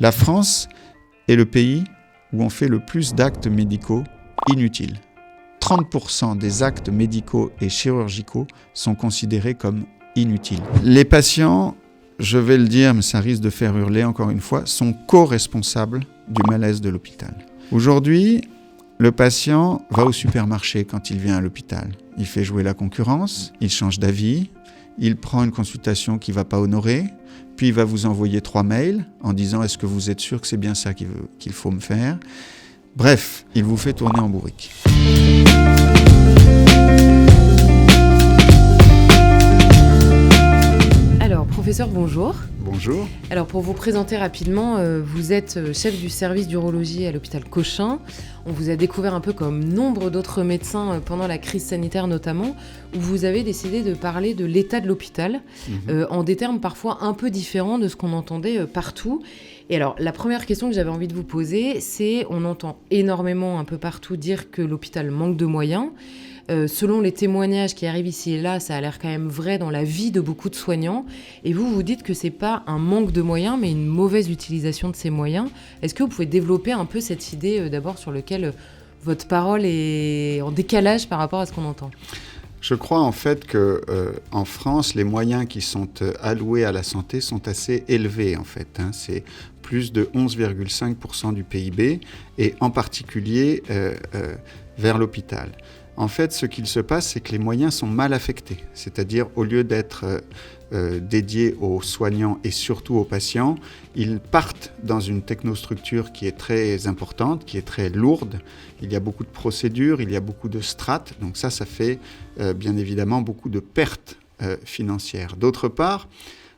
La France est le pays où on fait le plus d'actes médicaux inutiles. 30% des actes médicaux et chirurgicaux sont considérés comme inutiles. Les patients, je vais le dire, mais ça risque de faire hurler encore une fois, sont co-responsables du malaise de l'hôpital. Aujourd'hui, le patient va au supermarché quand il vient à l'hôpital. Il fait jouer la concurrence, il change d'avis, il prend une consultation qu'il ne va pas honorer, puis il va vous envoyer 3 mails en disant « Est-ce que vous êtes sûr que c'est bien ça qu'il faut me faire ?» Bref, il vous fait tourner en bourrique. Alors, professeur, bonjour. Bonjour. Alors, pour vous présenter rapidement, vous êtes chef du service d'urologie à l'hôpital Cochin. On vous a découvert un peu comme nombre d'autres médecins pendant la crise sanitaire notamment, où vous avez décidé de parler de l'état de l'hôpital, en des termes parfois un peu différents de ce qu'on entendait partout. Et alors, la première question que j'avais envie de vous poser, c'est, on entend énormément un peu partout dire que l'hôpital manque de moyens. Selon les témoignages qui arrivent ici et là, ça a l'air quand même vrai dans la vie de beaucoup de soignants. Et vous dites que c'est pas un manque de moyens, mais une mauvaise utilisation de ces moyens. Est-ce que vous pouvez développer un peu cette idée d'abord sur laquelle votre parole est en décalage par rapport à ce qu'on entend ? Je crois en fait que en France, les moyens qui sont alloués à la santé sont assez élevés en fait. C'est plus de 11,5% du PIB et en particulier vers l'hôpital. En fait, ce qu'il se passe, c'est que les moyens sont mal affectés. C'est-à-dire, au lieu d'être dédiés aux soignants et surtout aux patients, ils partent dans une technostructure qui est très importante, qui est très lourde. Il y a beaucoup de procédures, il y a beaucoup de strates. Donc ça fait bien évidemment beaucoup de pertes financières. D'autre part,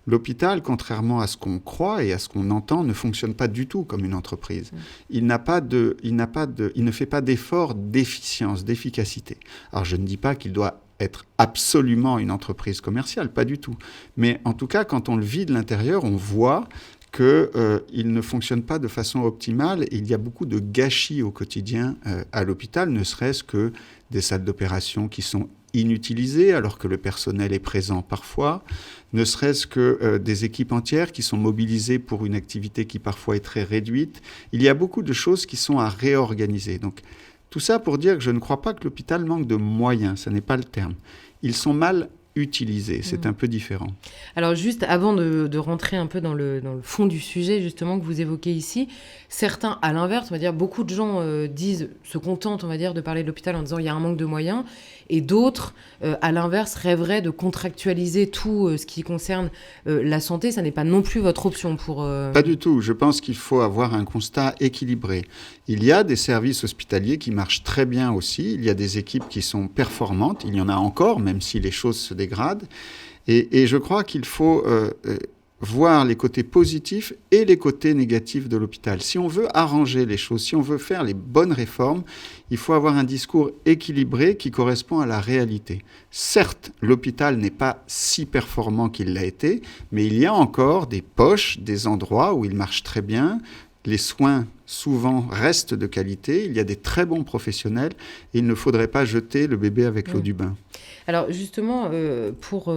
l'hôpital, contrairement à ce qu'on croit et à ce qu'on entend, ne fonctionne pas du tout comme une entreprise. Il ne fait pas d'effort d'efficience, d'efficacité. Alors je ne dis pas qu'il doit être absolument une entreprise commerciale, pas du tout. Mais en tout cas, quand on le vit de l'intérieur, on voit qu'il ne fonctionne pas de façon optimale. Il y a beaucoup de gâchis au quotidien à l'hôpital, ne serait-ce que des salles d'opération qui sont inutilisées alors que le personnel est présent parfois, ne serait-ce que des équipes entières qui sont mobilisées pour une activité qui parfois est très réduite. Il y a beaucoup de choses qui sont à réorganiser. Donc tout ça pour dire que je ne crois pas que l'hôpital manque de moyens, ce n'est pas le terme. Ils sont mal utilisés, c'est un peu différent. Alors juste avant de rentrer un peu dans le fond du sujet justement que vous évoquez ici, certains, à l'inverse, on va dire, beaucoup de gens se contentent, on va dire, de parler de l'hôpital en disant il y a un manque de moyens, et d'autres, à l'inverse, rêveraient de contractualiser tout ce qui concerne la santé. Ça n'est pas non plus votre option pour... Pas du tout. Je pense qu'il faut avoir un constat équilibré. Il y a des services hospitaliers qui marchent très bien aussi. Il y a des équipes qui sont performantes. Il y en a encore, même si les choses se dégradent. Et je crois qu'il faut voir les côtés positifs et les côtés négatifs de l'hôpital. Si on veut arranger les choses, si on veut faire les bonnes réformes, il faut avoir un discours équilibré qui correspond à la réalité. Certes, l'hôpital n'est pas si performant qu'il l'a été, mais il y a encore des poches, des endroits où il marche très bien. Les soins, souvent, restent de qualité. Il y a des très bons professionnels et il ne faudrait pas jeter le bébé avec l'eau du bain. Alors justement, pour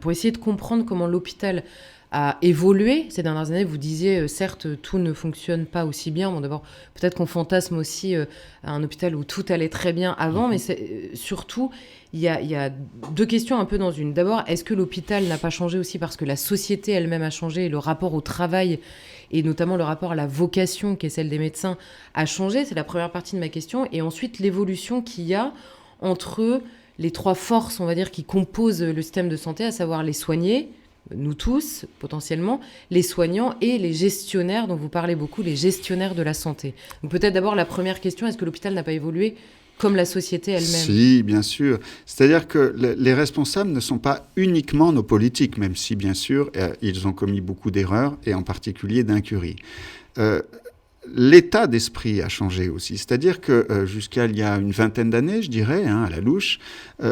essayer de comprendre comment l'hôpital a évolué ces dernières années, vous disiez, certes, tout ne fonctionne pas aussi bien. Bon, d'abord, peut-être qu'on fantasme aussi à un hôpital où tout allait très bien avant, mais surtout, il y a deux questions un peu dans une. D'abord, est-ce que l'hôpital n'a pas changé aussi parce que la société elle-même a changé et le rapport au travail et notamment le rapport à la vocation qui est celle des médecins a changé? C'est la première partie de ma question. Et ensuite, l'évolution qu'il y a entre les 3 forces, on va dire, qui composent le système de santé, à savoir les soignés, nous tous, potentiellement, les soignants et les gestionnaires, dont vous parlez beaucoup, les gestionnaires de la santé. Donc peut-être d'abord la première question, est-ce que l'hôpital n'a pas évolué comme la société elle-même? Si, bien sûr. C'est-à-dire que les responsables ne sont pas uniquement nos politiques, même si, bien sûr, ils ont commis beaucoup d'erreurs, et en particulier d'incuries. L'état d'esprit a changé aussi. C'est-à-dire que jusqu'à il y a une vingtaine d'années, je dirais, à la louche,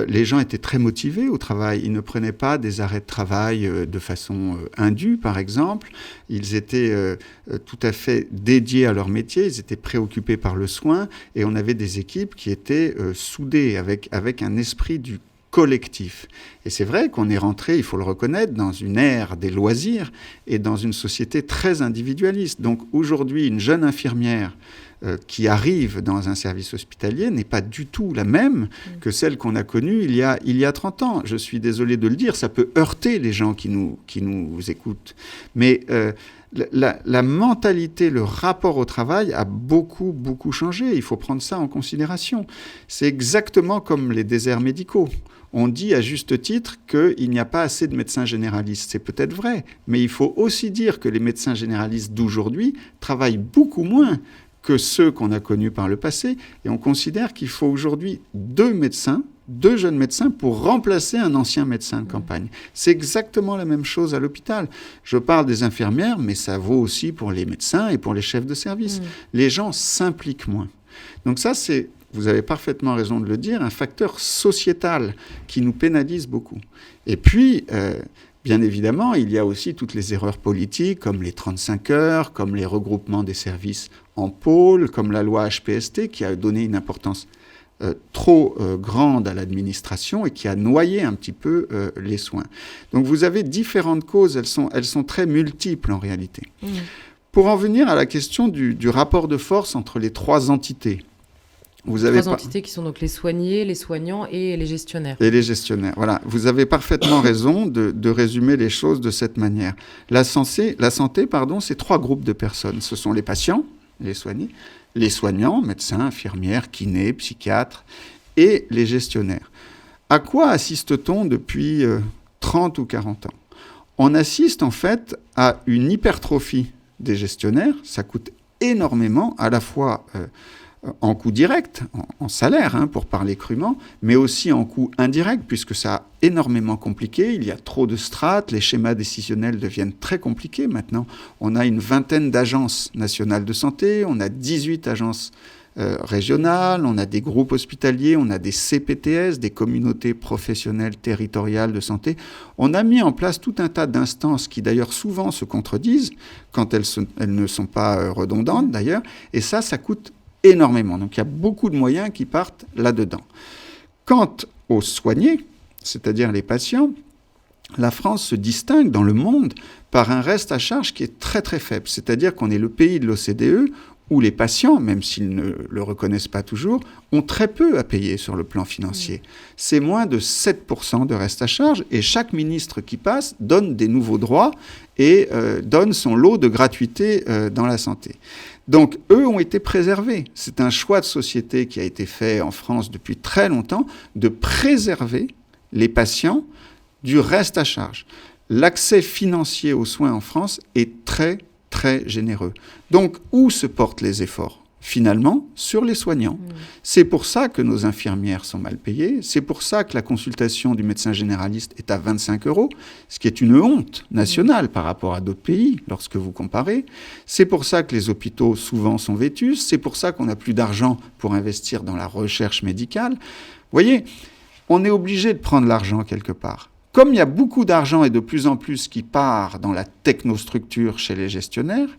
les gens étaient très motivés au travail. Ils ne prenaient pas des arrêts de travail de façon indue, par exemple. Ils étaient tout à fait dédiés à leur métier. Ils étaient préoccupés par le soin. Et on avait des équipes qui étaient soudées avec un esprit du collectif. Et c'est vrai qu'on est rentré, il faut le reconnaître, dans une ère des loisirs et dans une société très individualiste. Donc aujourd'hui, une jeune infirmière qui arrive dans un service hospitalier n'est pas du tout la même que celle qu'on a connue il y a 30 ans. Je suis désolé de le dire, ça peut heurter les gens qui nous écoutent. Mais la mentalité, le rapport au travail a beaucoup, beaucoup changé. Il faut prendre ça en considération. C'est exactement comme les déserts médicaux. On dit à juste titre qu'il n'y a pas assez de médecins généralistes. C'est peut-être vrai, mais il faut aussi dire que les médecins généralistes d'aujourd'hui travaillent beaucoup moins que ceux qu'on a connus par le passé. Et on considère qu'il faut aujourd'hui 2 jeunes médecins pour remplacer un ancien médecin de campagne. C'est exactement la même chose à l'hôpital. Je parle des infirmières, mais ça vaut aussi pour les médecins et pour les chefs de service. Les gens s'impliquent moins. Donc ça, c'est, vous avez parfaitement raison de le dire, un facteur sociétal qui nous pénalise beaucoup. Et puis, bien évidemment, il y a aussi toutes les erreurs politiques, comme les 35 heures, comme les regroupements des services en pôle, comme la loi HPST, qui a donné une importance trop grande à l'administration et qui a noyé un petit peu les soins. Donc vous avez différentes causes, elles sont très multiples en réalité. Pour en venir à la question du rapport de force entre les 3 entités, vous avez 3 entités qui sont donc les soignés, les soignants et les gestionnaires. Et les gestionnaires, voilà. Vous avez parfaitement raison de résumer les choses de cette manière. La santé, c'est 3 groupes de personnes. Ce sont les patients, les soignés, les soignants, médecins, infirmières, kinés, psychiatres, et les gestionnaires. À quoi assiste-t-on depuis 30 ou 40 ans ? On assiste en fait à une hypertrophie des gestionnaires. Ça coûte énormément, à la fois en coût direct, en salaire, pour parler crûment, mais aussi en coût indirect, puisque ça a énormément compliqué. Il y a trop de strates, les schémas décisionnels deviennent très compliqués maintenant. On a une 20aine d'agences nationales de santé, on a 18 agences régionales, on a des groupes hospitaliers, on a des CPTS, des communautés professionnelles territoriales de santé. On a mis en place tout un tas d'instances qui d'ailleurs souvent se contredisent, quand elles ne sont pas redondantes d'ailleurs, et ça coûte énormément. Donc il y a beaucoup de moyens qui partent là-dedans. Quant aux soignés, c'est-à-dire les patients, la France se distingue dans le monde par un reste à charge qui est très très faible. C'est-à-dire qu'on est le pays de l'OCDE où les patients, même s'ils ne le reconnaissent pas toujours, ont très peu à payer sur le plan financier. C'est moins de 7% de reste à charge et chaque ministre qui passe donne des nouveaux droits et donne son lot de gratuité dans la santé. Donc, eux ont été préservés. C'est un choix de société qui a été fait en France depuis très longtemps, de préserver les patients du reste à charge. L'accès financier aux soins en France est très, très généreux. Donc, où se portent les efforts ? Finalement, sur les soignants. C'est pour ça que nos infirmières sont mal payées, c'est pour ça que la consultation du médecin généraliste est à 25 €, ce qui est une honte nationale par rapport à d'autres pays, lorsque vous comparez. C'est pour ça que les hôpitaux, souvent, sont vétustes, c'est pour ça qu'on n'a plus d'argent pour investir dans la recherche médicale. Vous voyez, on est obligé de prendre l'argent quelque part. Comme il y a beaucoup d'argent et de plus en plus qui part dans la technostructure chez les gestionnaires,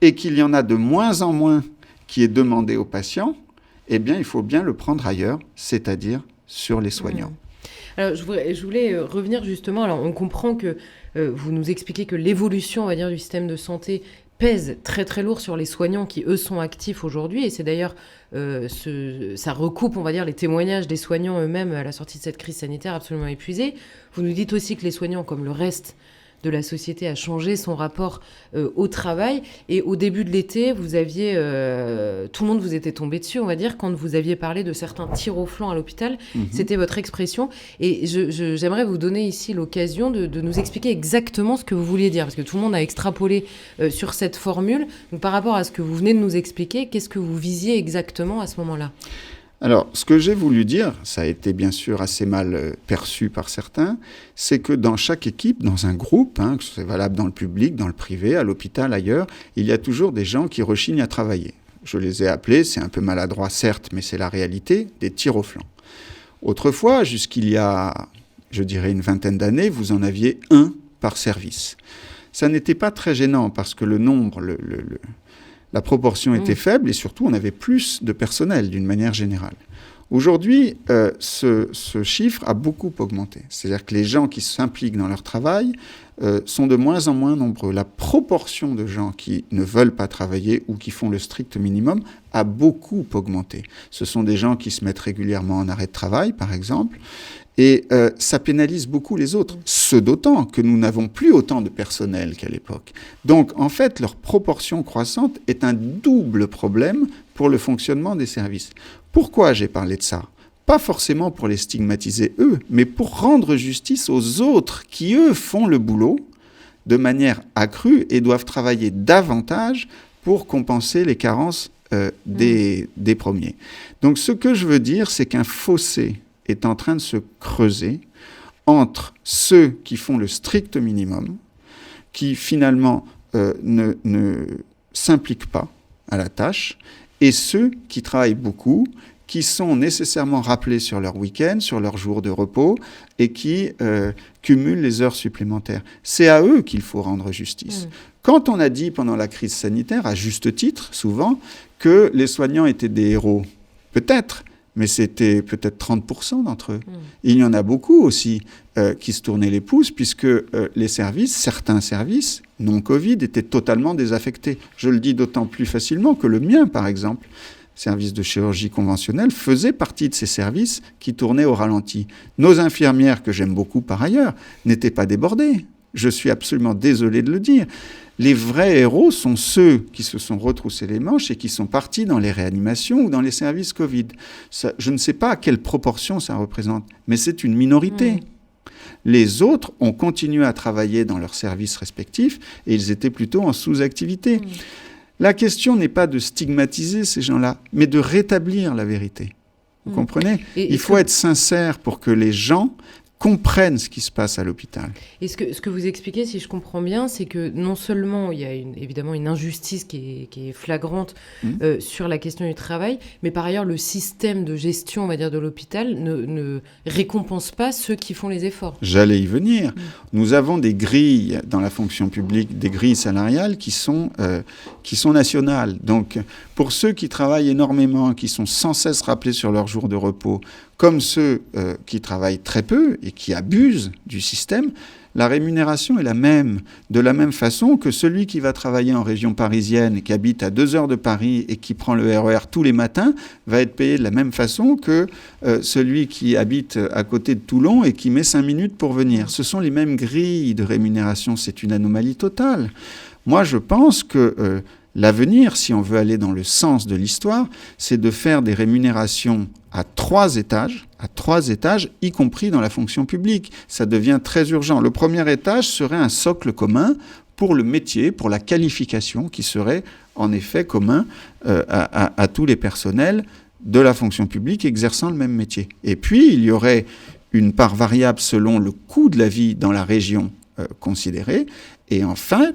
et qu'il y en a de moins en moins qui est demandé aux patients, eh bien, il faut bien le prendre ailleurs, c'est-à-dire sur les soignants. Alors, je voulais revenir justement, alors on comprend que vous nous expliquez que l'évolution, on va dire, du système de santé pèse très très lourd sur les soignants qui, eux, sont actifs aujourd'hui, et c'est d'ailleurs, ça recoupe, on va dire, les témoignages des soignants eux-mêmes à la sortie de cette crise sanitaire absolument épuisée. Vous nous dites aussi que les soignants, comme le reste de la société, a changé son rapport au travail. Et au début de l'été, vous aviez... tout le monde vous était tombé dessus, on va dire, quand vous aviez parlé de certains tirs au flanc à l'hôpital. C'était votre expression. Et j'aimerais vous donner ici l'occasion de nous expliquer exactement ce que vous vouliez dire, parce que tout le monde a extrapolé sur cette formule. Donc, par rapport à ce que vous venez de nous expliquer, qu'est-ce que vous visiez exactement à ce moment-là ? Alors, ce que j'ai voulu dire, ça a été bien sûr assez mal perçu par certains, c'est que dans chaque équipe, dans un groupe, que c'est valable dans le public, dans le privé, à l'hôpital, ailleurs, il y a toujours des gens qui rechignent à travailler. Je les ai appelés, c'est un peu maladroit certes, mais c'est la réalité, des tirs au flanc. Autrefois, jusqu'il y a, je dirais, une 20aine d'années, vous en aviez 1 par service. Ça n'était pas très gênant parce que le nombre, la proportion était faible et surtout on avait plus de personnel d'une manière générale. Aujourd'hui, ce chiffre a beaucoup augmenté. C'est-à-dire que les gens qui s'impliquent dans leur travail sont de moins en moins nombreux. La proportion de gens qui ne veulent pas travailler ou qui font le strict minimum a beaucoup augmenté. Ce sont des gens qui se mettent régulièrement en arrêt de travail, par exemple, et ça pénalise beaucoup les autres. Ce d'autant que nous n'avons plus autant de personnel qu'à l'époque. Donc, en fait, leur proportion croissante est un double problème pour le fonctionnement des services. Pourquoi j'ai parlé de ça ? Pas forcément pour les stigmatiser eux, mais pour rendre justice aux autres qui, eux, font le boulot de manière accrue et doivent travailler davantage pour compenser les carences des premiers. Donc ce que je veux dire, c'est qu'un fossé est en train de se creuser entre ceux qui font le strict minimum, qui finalement ne s'impliquent pas à la tâche, et ceux qui travaillent beaucoup, qui sont nécessairement rappelés sur leur week-end, sur leurs jours de repos, et qui cumulent les heures supplémentaires. C'est à eux qu'il faut rendre justice. Quand on a dit pendant la crise sanitaire, à juste titre, souvent, que les soignants étaient des héros, peut-être, mais c'était peut-être 30% d'entre eux. Il y en a beaucoup aussi qui se tournaient les pouces, puisque les services, certains services, non-Covid, étaient totalement désaffectés. Je le dis d'autant plus facilement que le mien, par exemple, service de chirurgie conventionnelle, faisait partie de ces services qui tournaient au ralenti. Nos infirmières, que j'aime beaucoup par ailleurs, n'étaient pas débordées. Je suis absolument désolé de le dire. Les vrais héros sont ceux qui se sont retroussés les manches et qui sont partis dans les réanimations ou dans les services Covid. Ça, je ne sais pas à quelle proportion ça représente, mais c'est une minorité. Les autres ont continué à travailler dans leurs services respectifs et ils étaient plutôt en sous-activité. La question n'est pas de stigmatiser ces gens-là, mais de rétablir la vérité. Vous comprenez ? Il faut être sincère pour que les gens comprennent ce qui se passe à l'hôpital. Et ce que vous expliquez, si je comprends bien, c'est que non seulement il y a évidemment une injustice qui est flagrante sur la question du travail, mais par ailleurs le système de gestion, on va dire, de l'hôpital ne récompense pas ceux qui font les efforts. J'allais y venir. Nous avons des grilles dans la fonction publique, des grilles salariales qui sont nationales. Donc, pour ceux qui travaillent énormément, qui sont sans cesse rappelés sur leurs jours de repos, comme ceux qui travaillent très peu et qui abusent du système, la rémunération est la même. De la même façon que celui qui va travailler en région parisienne, qui habite à 2 heures de Paris et qui prend le RER tous les matins, va être payé de la même façon que celui qui habite à côté de Toulon et qui met 5 minutes pour venir. Ce sont les mêmes grilles de rémunération. C'est une anomalie totale. Moi, je pense que l'avenir, si on veut aller dans le sens de l'histoire, c'est de faire des rémunérations à 3 étages, y compris dans la fonction publique. Ça devient très urgent. Le premier étage serait un socle commun pour le métier, pour la qualification, qui serait en effet commun à tous les personnels de la fonction publique exerçant le même métier. Et puis, il y aurait une part variable selon le coût de la vie dans la région considérée. Et enfin,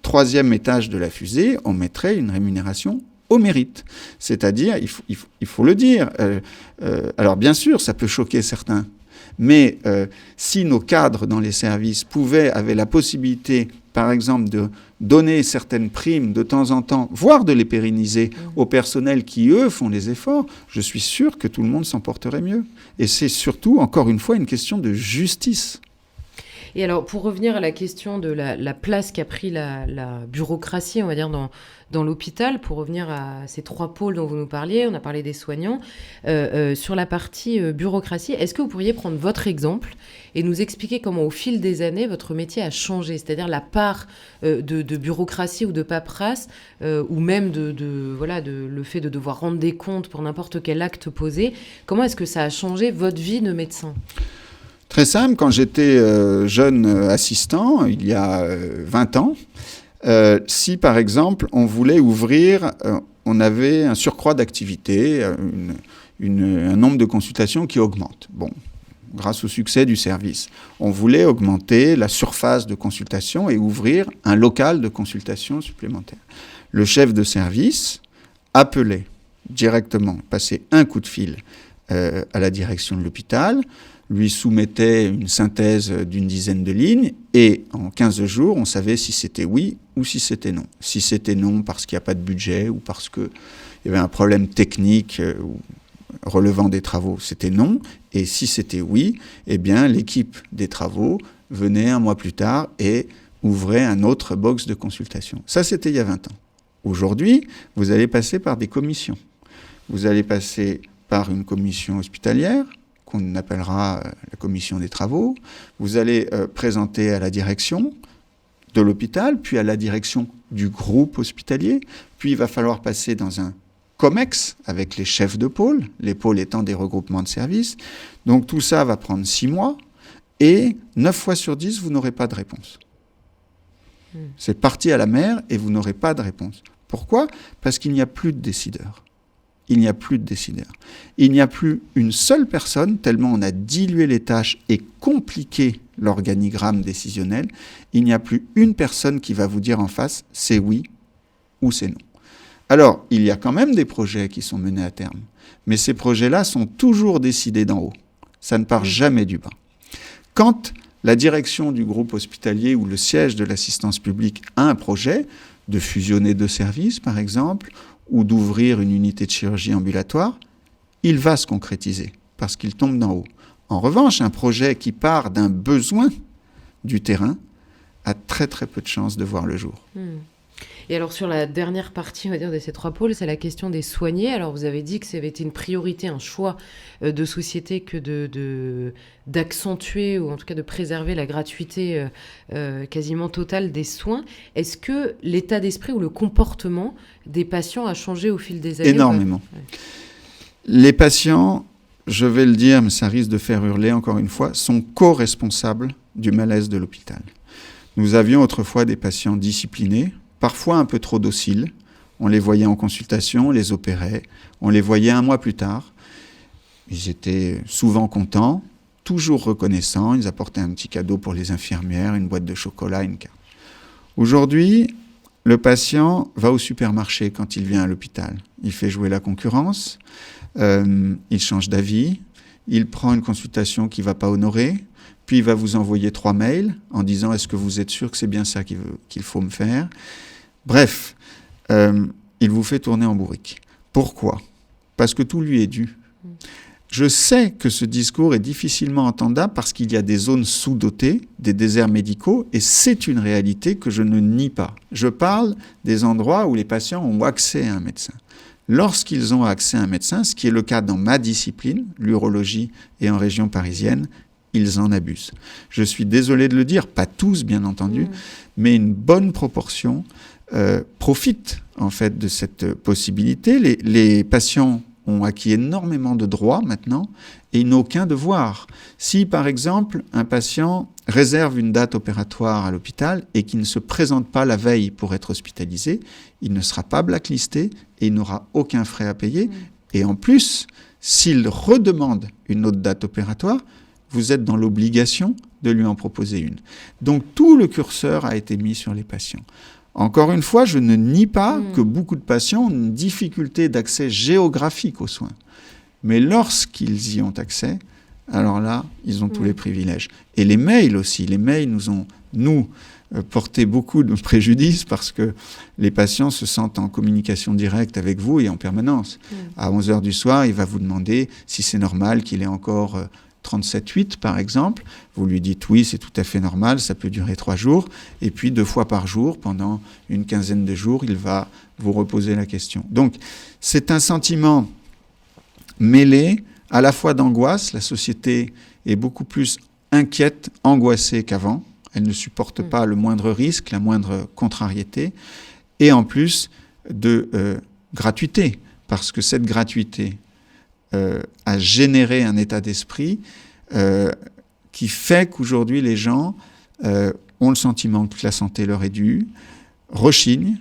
troisième étage de la fusée, on mettrait une rémunération au mérite. C'est-à-dire, il faut le dire, alors bien sûr, ça peut choquer certains, mais si nos cadres dans les services avaient la possibilité, par exemple, de donner certaines primes de temps en temps, voire de les pérenniser au personnel qui, eux, font les efforts, je suis sûr que tout le monde s'en porterait mieux. Et c'est surtout, encore une fois, une question de justice. Et alors, pour revenir à la question de la place qu'a pris la bureaucratie, on va dire, dans l'hôpital, pour revenir à ces 3 pôles dont vous nous parliez, on a parlé des soignants, sur la partie bureaucratie, est-ce que vous pourriez prendre votre exemple et nous expliquer comment, au fil des années, votre métier a changé, c'est-à-dire la part de bureaucratie ou de paperasse, ou même le fait de devoir rendre des comptes pour n'importe quel acte posé, comment est-ce que ça a changé votre vie de médecin ? Très simple, quand j'étais jeune assistant, il y a 20 ans, si par exemple on voulait ouvrir, on avait un surcroît d'activité, un nombre de consultations qui augmente. Bon, grâce au succès du service. On voulait augmenter la surface de consultation et ouvrir un local de consultation supplémentaire. Le chef de service appelait directement, passait un coup de fil à la direction de l'hôpital, lui soumettait une synthèse d'une dizaine de lignes et en 15 jours, on savait si c'était oui ou si c'était non. Si c'était non parce qu'il n'y a pas de budget ou parce qu'il y avait un problème technique ou relevant des travaux, c'était non. Et si c'était oui, eh bien, l'équipe des travaux venait un mois plus tard et ouvrait un autre box de consultation. Ça, c'était il y a 20 ans. Aujourd'hui, vous allez passer par des commissions. Vous allez passer par une commission hospitalière, qu'on appellera la commission des travaux. Vous allez présenter à la direction de l'hôpital, puis à la direction du groupe hospitalier. Puis il va falloir passer dans un COMEX avec les chefs de pôle, les pôles étant des regroupements de services. Donc tout ça va prendre 6 mois et 9 fois sur 10, vous n'aurez pas de réponse. C'est parti à la mer et vous n'aurez pas de réponse. Pourquoi ? Parce qu'il n'y a plus de décideurs. Il n'y a plus de décideurs. Il n'y a plus une seule personne, tellement on a dilué les tâches et compliqué l'organigramme décisionnel. Il n'y a plus une personne qui va vous dire en face, c'est oui ou c'est non. Alors, il y a quand même des projets qui sont menés à terme, mais ces projets-là sont toujours décidés d'en haut. Ça ne part jamais du bas. Quand la direction du groupe hospitalier ou le siège de l'assistance publique a un projet de fusionner 2 services, par exemple, ou d'ouvrir une unité de chirurgie ambulatoire, il va se concrétiser parce qu'il tombe d'en haut. En revanche, un projet qui part d'un besoin du terrain a très très peu de chances de voir le jour. Et alors sur la dernière partie, on va dire, de ces 3 pôles, c'est la question des soignés. Alors vous avez dit que ça avait été une priorité, un choix de société que d'accentuer ou en tout cas de préserver la gratuité quasiment totale des soins. Est-ce que l'état d'esprit ou le comportement des patients a changé au fil des années ? Énormément. Les patients, je vais le dire, mais ça risque de faire hurler encore une fois, sont co-responsables du malaise de l'hôpital. Nous avions autrefois des patients disciplinés, parfois un peu trop dociles. On les voyait en consultation, on les opérait, on les voyait un mois plus tard. Ils étaient souvent contents, toujours reconnaissants. Ils apportaient un petit cadeau pour les infirmières, une boîte de chocolat, une carte. Aujourd'hui, le patient va au supermarché quand il vient à l'hôpital. Il fait jouer la concurrence, il change d'avis, il prend une consultation qu'il ne va pas honorer, puis il va vous envoyer 3 mails en disant « Est-ce que vous êtes sûr que c'est bien ça qu'il faut me faire ?» Bref, il vous fait tourner en bourrique. Pourquoi ? Parce que tout lui est dû. Je sais que ce discours est difficilement entendable parce qu'il y a des zones sous-dotées, des déserts médicaux, et c'est une réalité que je ne nie pas. Je parle des endroits où les patients ont accès à un médecin. Lorsqu'ils ont accès à un médecin, ce qui est le cas dans ma discipline, l'urologie et en région parisienne, ils en abusent. Je suis désolé de le dire, pas tous bien entendu, mais une bonne proportion profitent en fait de cette possibilité. Les patients ont acquis énormément de droits maintenant et ils n'ont aucun devoir. Si par exemple un patient réserve une date opératoire à l'hôpital et qu'il ne se présente pas la veille pour être hospitalisé, il ne sera pas blacklisté et il n'aura aucun frais à payer. Et en plus, s'il redemande une autre date opératoire, vous êtes dans l'obligation de lui en proposer une. Donc tout le curseur a été mis sur les patients. Encore une fois, je ne nie pas que beaucoup de patients ont une difficulté d'accès géographique aux soins. Mais lorsqu'ils y ont accès, alors là, ils ont tous les privilèges. Et les mails aussi. Les mails nous ont, porté beaucoup de préjudice parce que les patients se sentent en communication directe avec vous et en permanence. À 11h du soir, il va vous demander si c'est normal qu'il ait encore 37,8 par exemple. Vous lui dites oui, c'est tout à fait normal, ça peut durer 3 jours. Et puis 2 fois par jour, pendant une quinzaine de jours, il va vous reposer la question. Donc, c'est un sentiment mêlé à la fois d'angoisse. La société est beaucoup plus inquiète, angoissée qu'avant. Elle ne supporte pas le moindre risque, la moindre contrariété. Et en plus de gratuité, parce que cette gratuité a généré un état d'esprit qui fait qu'aujourd'hui les gens ont le sentiment que la santé leur est due, rechignent,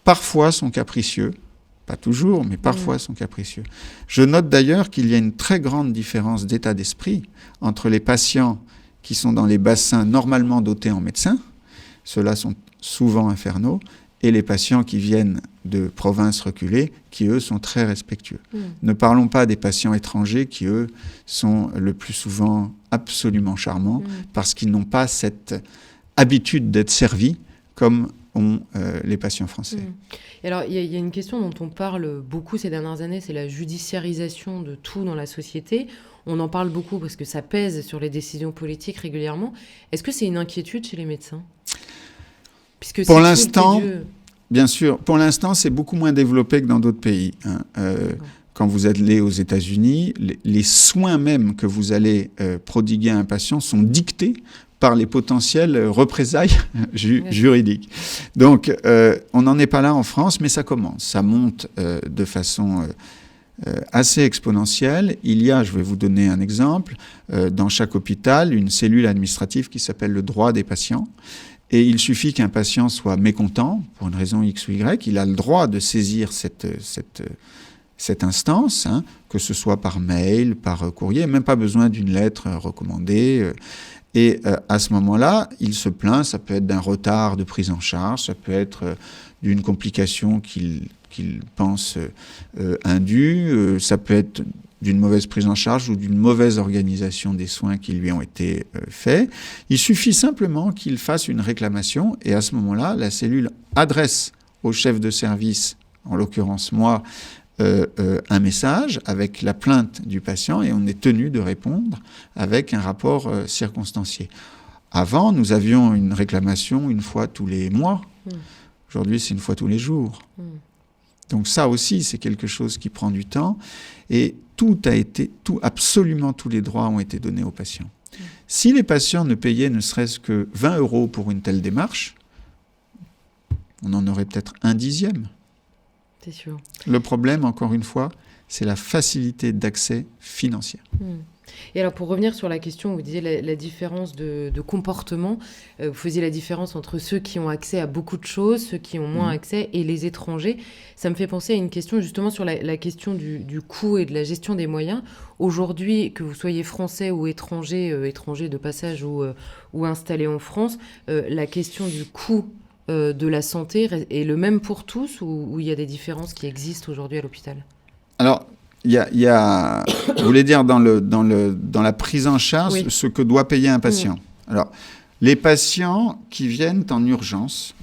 parfois sont capricieux, pas toujours, mais parfois sont capricieux. Je note d'ailleurs qu'il y a une très grande différence d'état d'esprit entre les patients qui sont dans les bassins normalement dotés en médecins, ceux-là sont souvent infernaux, et les patients qui viennent de provinces reculées, qui eux sont très respectueux. Ne parlons pas des patients étrangers qui eux sont le plus souvent absolument charmants, parce qu'ils n'ont pas cette habitude d'être servis comme ont les patients français. Et alors, il y a une question dont on parle beaucoup ces dernières années, c'est la judiciarisation de tout dans la société. On en parle beaucoup parce que ça pèse sur les décisions politiques régulièrement. Est-ce que c'est une inquiétude chez les médecins ? Puisque pour l'instant, bien sûr, pour l'instant, c'est beaucoup moins développé que dans d'autres pays. Quand vous allez aux États-Unis, les soins même que vous allez prodiguer à un patient sont dictés par les potentielles représailles juridiques. Donc, on n'en est pas là en France, mais ça commence. Ça monte de façon assez exponentielle. Il y a, je vais vous donner un exemple, dans chaque hôpital, une cellule administrative qui s'appelle le droit des patients. Et il suffit qu'un patient soit mécontent, pour une raison X ou Y, il a le droit de saisir cette instance, que ce soit par mail, par courrier, même pas besoin d'une lettre recommandée. Et à ce moment-là, il se plaint, ça peut être d'un retard de prise en charge, ça peut être d'une complication qu'il pense indue, ça peut être d'une mauvaise prise en charge ou d'une mauvaise organisation des soins qui lui ont été faits. Il suffit simplement qu'il fasse une réclamation et à ce moment-là, la cellule adresse au chef de service, en l'occurrence moi, un message avec la plainte du patient et on est tenu de répondre avec un rapport circonstancié. Avant, nous avions une réclamation une fois tous les mois. Aujourd'hui, c'est une fois tous les jours. Donc ça aussi, c'est quelque chose qui prend du temps et absolument tous les droits ont été donnés aux patients. Si les patients ne payaient ne serait-ce que 20 € pour une telle démarche, on en aurait peut-être un dixième. C'est sûr. Le problème, encore une fois, c'est la facilité d'accès financier. Et alors, pour revenir sur la question, vous disiez la différence de comportement, vous faisiez la différence entre ceux qui ont accès à beaucoup de choses, ceux qui ont moins accès, et les étrangers. Ça me fait penser à une question justement sur la question du coût et de la gestion des moyens. Aujourd'hui, que vous soyez français ou étranger de passage ou installé en France, la question du coût de la santé est le même pour tous ou il y a des différences qui existent aujourd'hui à l'hôpital ? Alors, il y a vous voulez dire dans la prise en charge, ce que doit payer un patient. Alors, les patients qui viennent en urgence,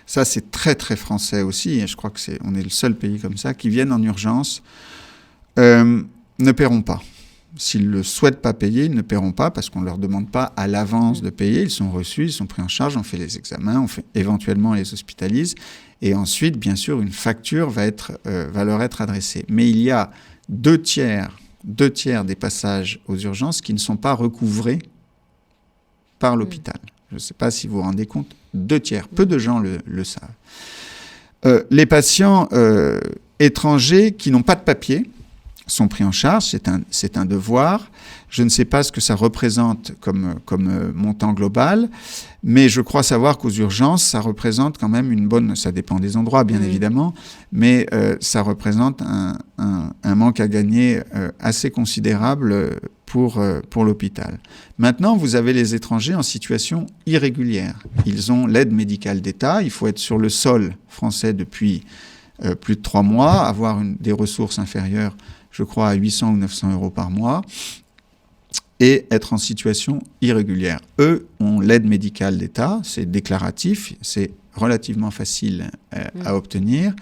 ça c'est très très français aussi, et je crois on est le seul pays comme ça, qui viennent en urgence, ne paieront pas. S'ils ne le souhaitent pas payer, ils ne paieront pas parce qu'on ne leur demande pas à l'avance de payer. Ils sont reçus, ils sont pris en charge, on fait les examens, éventuellement les hospitalise. Et ensuite, bien sûr, une facture va leur être adressée. Mais il y a deux tiers des passages aux urgences qui ne sont pas recouvrés par l'hôpital. Je ne sais pas si vous vous rendez compte, 2 tiers. Peu de gens le savent. Les patients étrangers qui n'ont pas de papier sont pris en charge, c'est un devoir. Je ne sais pas ce que ça représente comme montant global, mais je crois savoir qu'aux urgences, ça représente quand même une bonne... Ça dépend des endroits, bien évidemment, mais ça représente un manque à gagner assez considérable pour l'hôpital. Maintenant, vous avez les étrangers en situation irrégulière. Ils ont l'aide médicale d'État, il faut être sur le sol français depuis plus de 3 mois, avoir des ressources inférieures, je crois, à 800 ou 900 € par mois, et être en situation irrégulière. Eux ont l'aide médicale d'État, c'est déclaratif, c'est relativement facile à obtenir,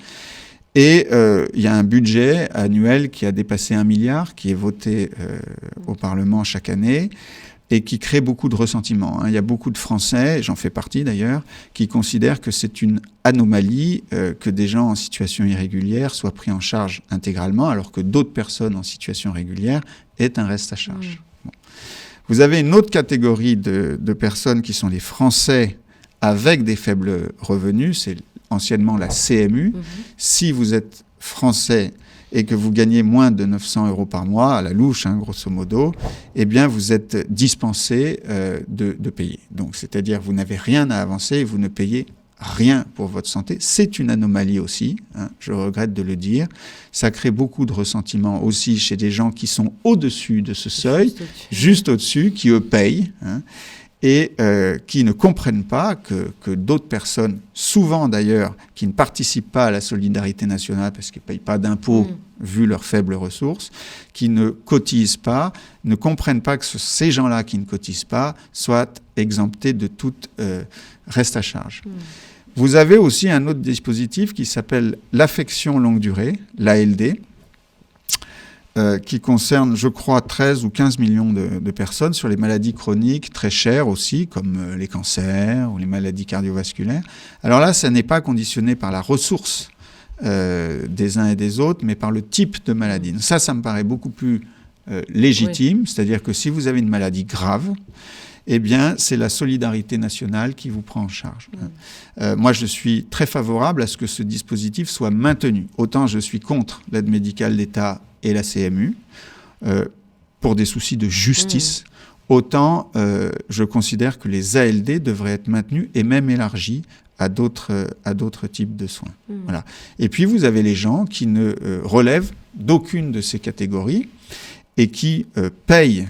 et il y a un budget annuel qui a dépassé 1 milliard, qui est voté au Parlement chaque année, et qui crée beaucoup de ressentiment. Il y a beaucoup de Français, j'en fais partie d'ailleurs, qui considèrent que c'est une anomalie que des gens en situation irrégulière soient pris en charge intégralement, alors que d'autres personnes en situation régulière aient un reste à charge. Bon. Vous avez une autre catégorie de personnes qui sont les Français avec des faibles revenus, c'est anciennement la CMU. Si vous êtes Français et que vous gagnez moins de 900 € par mois, à la louche, grosso modo, eh bien, vous êtes dispensé de payer. Donc, c'est-à-dire, vous n'avez rien à avancer et vous ne payez rien pour votre santé. C'est une anomalie aussi, je regrette de le dire. Ça crée beaucoup de ressentiment aussi chez des gens qui sont au-dessus de ce seuil, juste au-dessus, qui eux payent. et qui ne comprennent pas que d'autres personnes, souvent d'ailleurs, qui ne participent pas à la solidarité nationale parce qu'ils ne payent pas d'impôts vu leurs faibles ressources, qui ne cotisent pas, ne comprennent pas que ces gens-là qui ne cotisent pas soient exemptés de tout reste à charge. Vous avez aussi un autre dispositif qui s'appelle l'affection longue durée, l'ALD, qui concerne, je crois, 13 ou 15 millions de personnes sur les maladies chroniques très chères aussi, comme les cancers ou les maladies cardiovasculaires. Alors là, ça n'est pas conditionné par la ressource des uns et des autres, mais par le type de maladie. Ça me paraît beaucoup plus légitime, c'est-à-dire que si vous avez une maladie grave, eh bien, c'est la solidarité nationale qui vous prend en charge. Moi, je suis très favorable à ce que ce dispositif soit maintenu. Autant je suis contre l'aide médicale d'État et la CMU, pour des soucis de justice, autant je considère que les ALD devraient être maintenus et même élargis à d'autres types de soins. Voilà. Et puis, vous avez les gens qui ne relèvent d'aucune de ces catégories et qui payent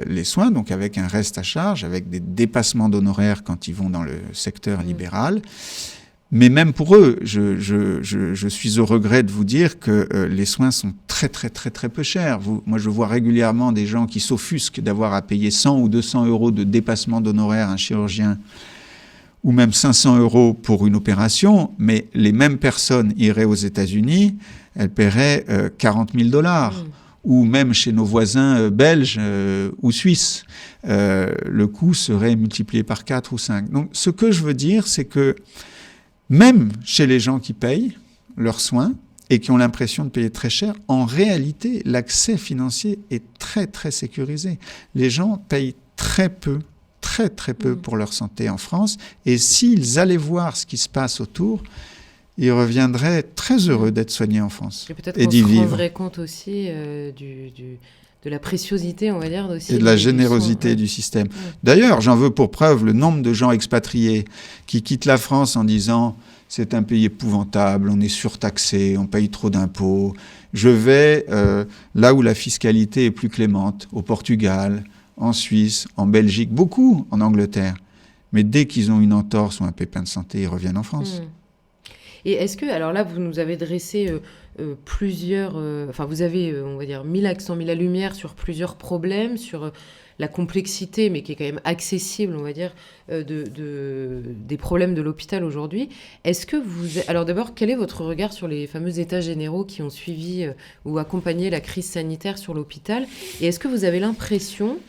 les soins, donc avec un reste à charge, avec des dépassements d'honoraires quand ils vont dans le secteur libéral. Mais même pour eux, je suis au regret de vous dire que les soins sont très, très, très, très peu chers. Moi, je vois régulièrement des gens qui s'offusquent d'avoir à payer 100 ou 200 euros de dépassement d'honoraires à un chirurgien, ou même 500 euros pour une opération, mais les mêmes personnes iraient aux États-Unis, elles paieraient 40 000 $. Ou même chez nos voisins belges ou suisses, le coût serait multiplié par 4 ou 5. Donc, ce que je veux dire, c'est que même chez les gens qui payent leurs soins et qui ont l'impression de payer très cher, en réalité, l'accès financier est très, très sécurisé. Les gens payent très peu, très, très peu pour leur santé en France. Et s'ils allaient voir ce qui se passe autour, ils reviendraient très heureux d'être soignés en France et d'y vivre. On se rendrait compte aussi de la préciosité, on va dire, aussi. Et de la générosité du système. D'ailleurs, j'en veux pour preuve le nombre de gens expatriés qui quittent la France en disant « c'est un pays épouvantable, on est surtaxé, on paye trop d'impôts, je vais là où la fiscalité est plus clémente, au Portugal, en Suisse, en Belgique, beaucoup en Angleterre. Mais dès qu'ils ont une entorse ou un pépin de santé, ils reviennent en France. » Et est-ce que, alors là, vous nous avez dressé plusieurs... Enfin, vous avez, on va dire, mis la lumière sur plusieurs problèmes, sur la complexité, mais qui est quand même accessible, on va dire, des problèmes de l'hôpital aujourd'hui. Est-ce que vous... Alors d'abord, quel est votre regard sur les fameux états généraux qui ont suivi ou accompagné la crise sanitaire sur l'hôpital? Et est-ce que vous avez l'impression,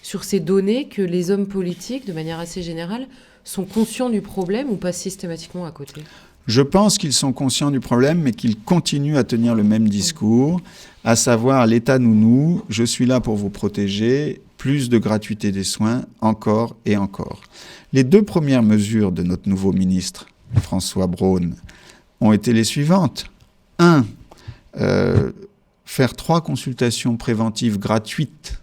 sur ces données, que les hommes politiques, de manière assez générale, sont conscients du problème ou pas systématiquement à côté ? Je pense qu'ils sont conscients du problème, mais qu'ils continuent à tenir le même discours, à savoir l'État nounou, je suis là pour vous protéger, plus de gratuité des soins, encore et encore. Les 2 premières mesures de notre nouveau ministre, François Braun, ont été les suivantes. 1, faire 3 consultations préventives gratuites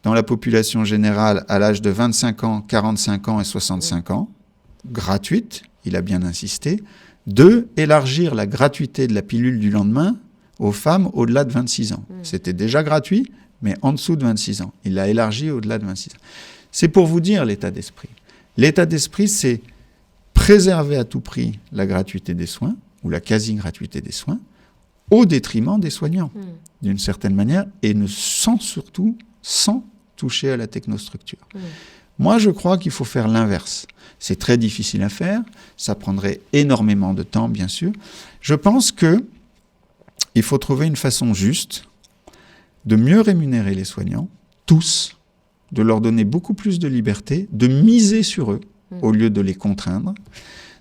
dans la population générale à l'âge de 25 ans, 45 ans et 65 ans, gratuites, il a bien insisté. 2, élargir la gratuité de la pilule du lendemain aux femmes au-delà de 26 ans. C'était déjà gratuit, mais en dessous de 26 ans. Il l'a élargi au-delà de 26 ans. C'est pour vous dire l'état d'esprit. L'état d'esprit, c'est préserver à tout prix la gratuité des soins, ou la quasi-gratuité des soins, au détriment des soignants, d'une certaine manière, et surtout sans toucher à la technostructure. Moi, je crois qu'il faut faire l'inverse. C'est très difficile à faire, ça prendrait énormément de temps, bien sûr. Je pense qu'il faut trouver une façon juste de mieux rémunérer les soignants, tous, de leur donner beaucoup plus de liberté, de miser sur eux au lieu de les contraindre,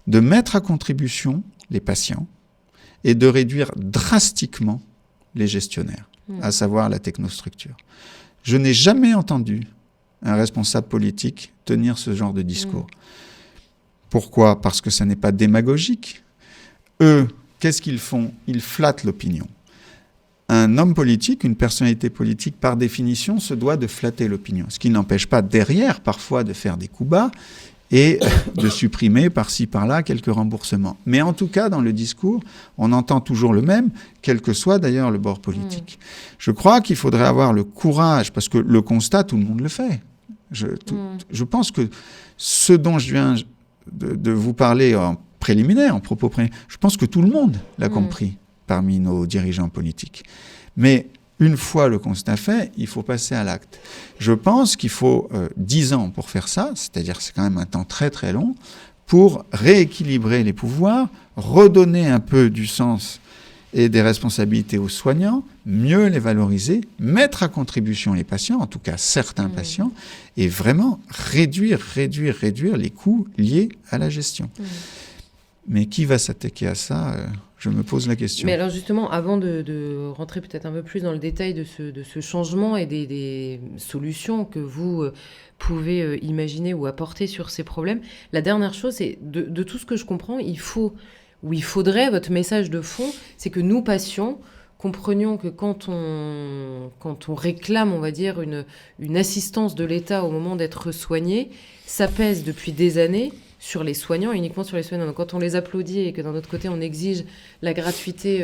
de mettre à contribution les patients et de réduire drastiquement les gestionnaires, à savoir la technostructure. Je n'ai jamais entendu un responsable politique tenir ce genre de discours. Pourquoi ? Parce que ça n'est pas démagogique. Eux, qu'est-ce qu'ils font ? Ils flattent l'opinion. Un homme politique, une personnalité politique, par définition, se doit de flatter l'opinion. Ce qui n'empêche pas derrière, parfois, de faire des coups bas et de supprimer par-ci, par-là quelques remboursements. Mais en tout cas, dans le discours, on entend toujours le même, quel que soit d'ailleurs le bord politique. Je crois qu'il faudrait avoir le courage, parce que le constat, tout le monde le fait. Je pense que ce dont je viens de vous parler en préliminaire, en propos préliminaire, je pense que tout le monde l'a compris parmi nos dirigeants politiques. Mais une fois le constat fait, il faut passer à l'acte. Je pense qu'il faut 10 ans pour faire ça, c'est-à-dire c'est quand même un temps très très long, pour rééquilibrer les pouvoirs, redonner un peu du sens et des responsabilités aux soignants, mieux les valoriser, mettre à contribution les patients, en tout cas certains patients, et vraiment réduire les coûts liés à la gestion. Mais qui va s'attaquer à ça je me pose la question. Mais alors justement, avant de rentrer peut-être un peu plus dans le détail de ce changement et des solutions que vous pouvez imaginer ou apporter sur ces problèmes, la dernière chose, c'est de tout ce que je comprends, il faudrait, votre message de fond, c'est que nous, patients, comprenions que quand on réclame, on va dire, une assistance de l'État au moment d'être soigné, ça pèse depuis des années sur les soignants, uniquement sur les soignants. Donc quand on les applaudit et que d'un autre côté on exige la gratuité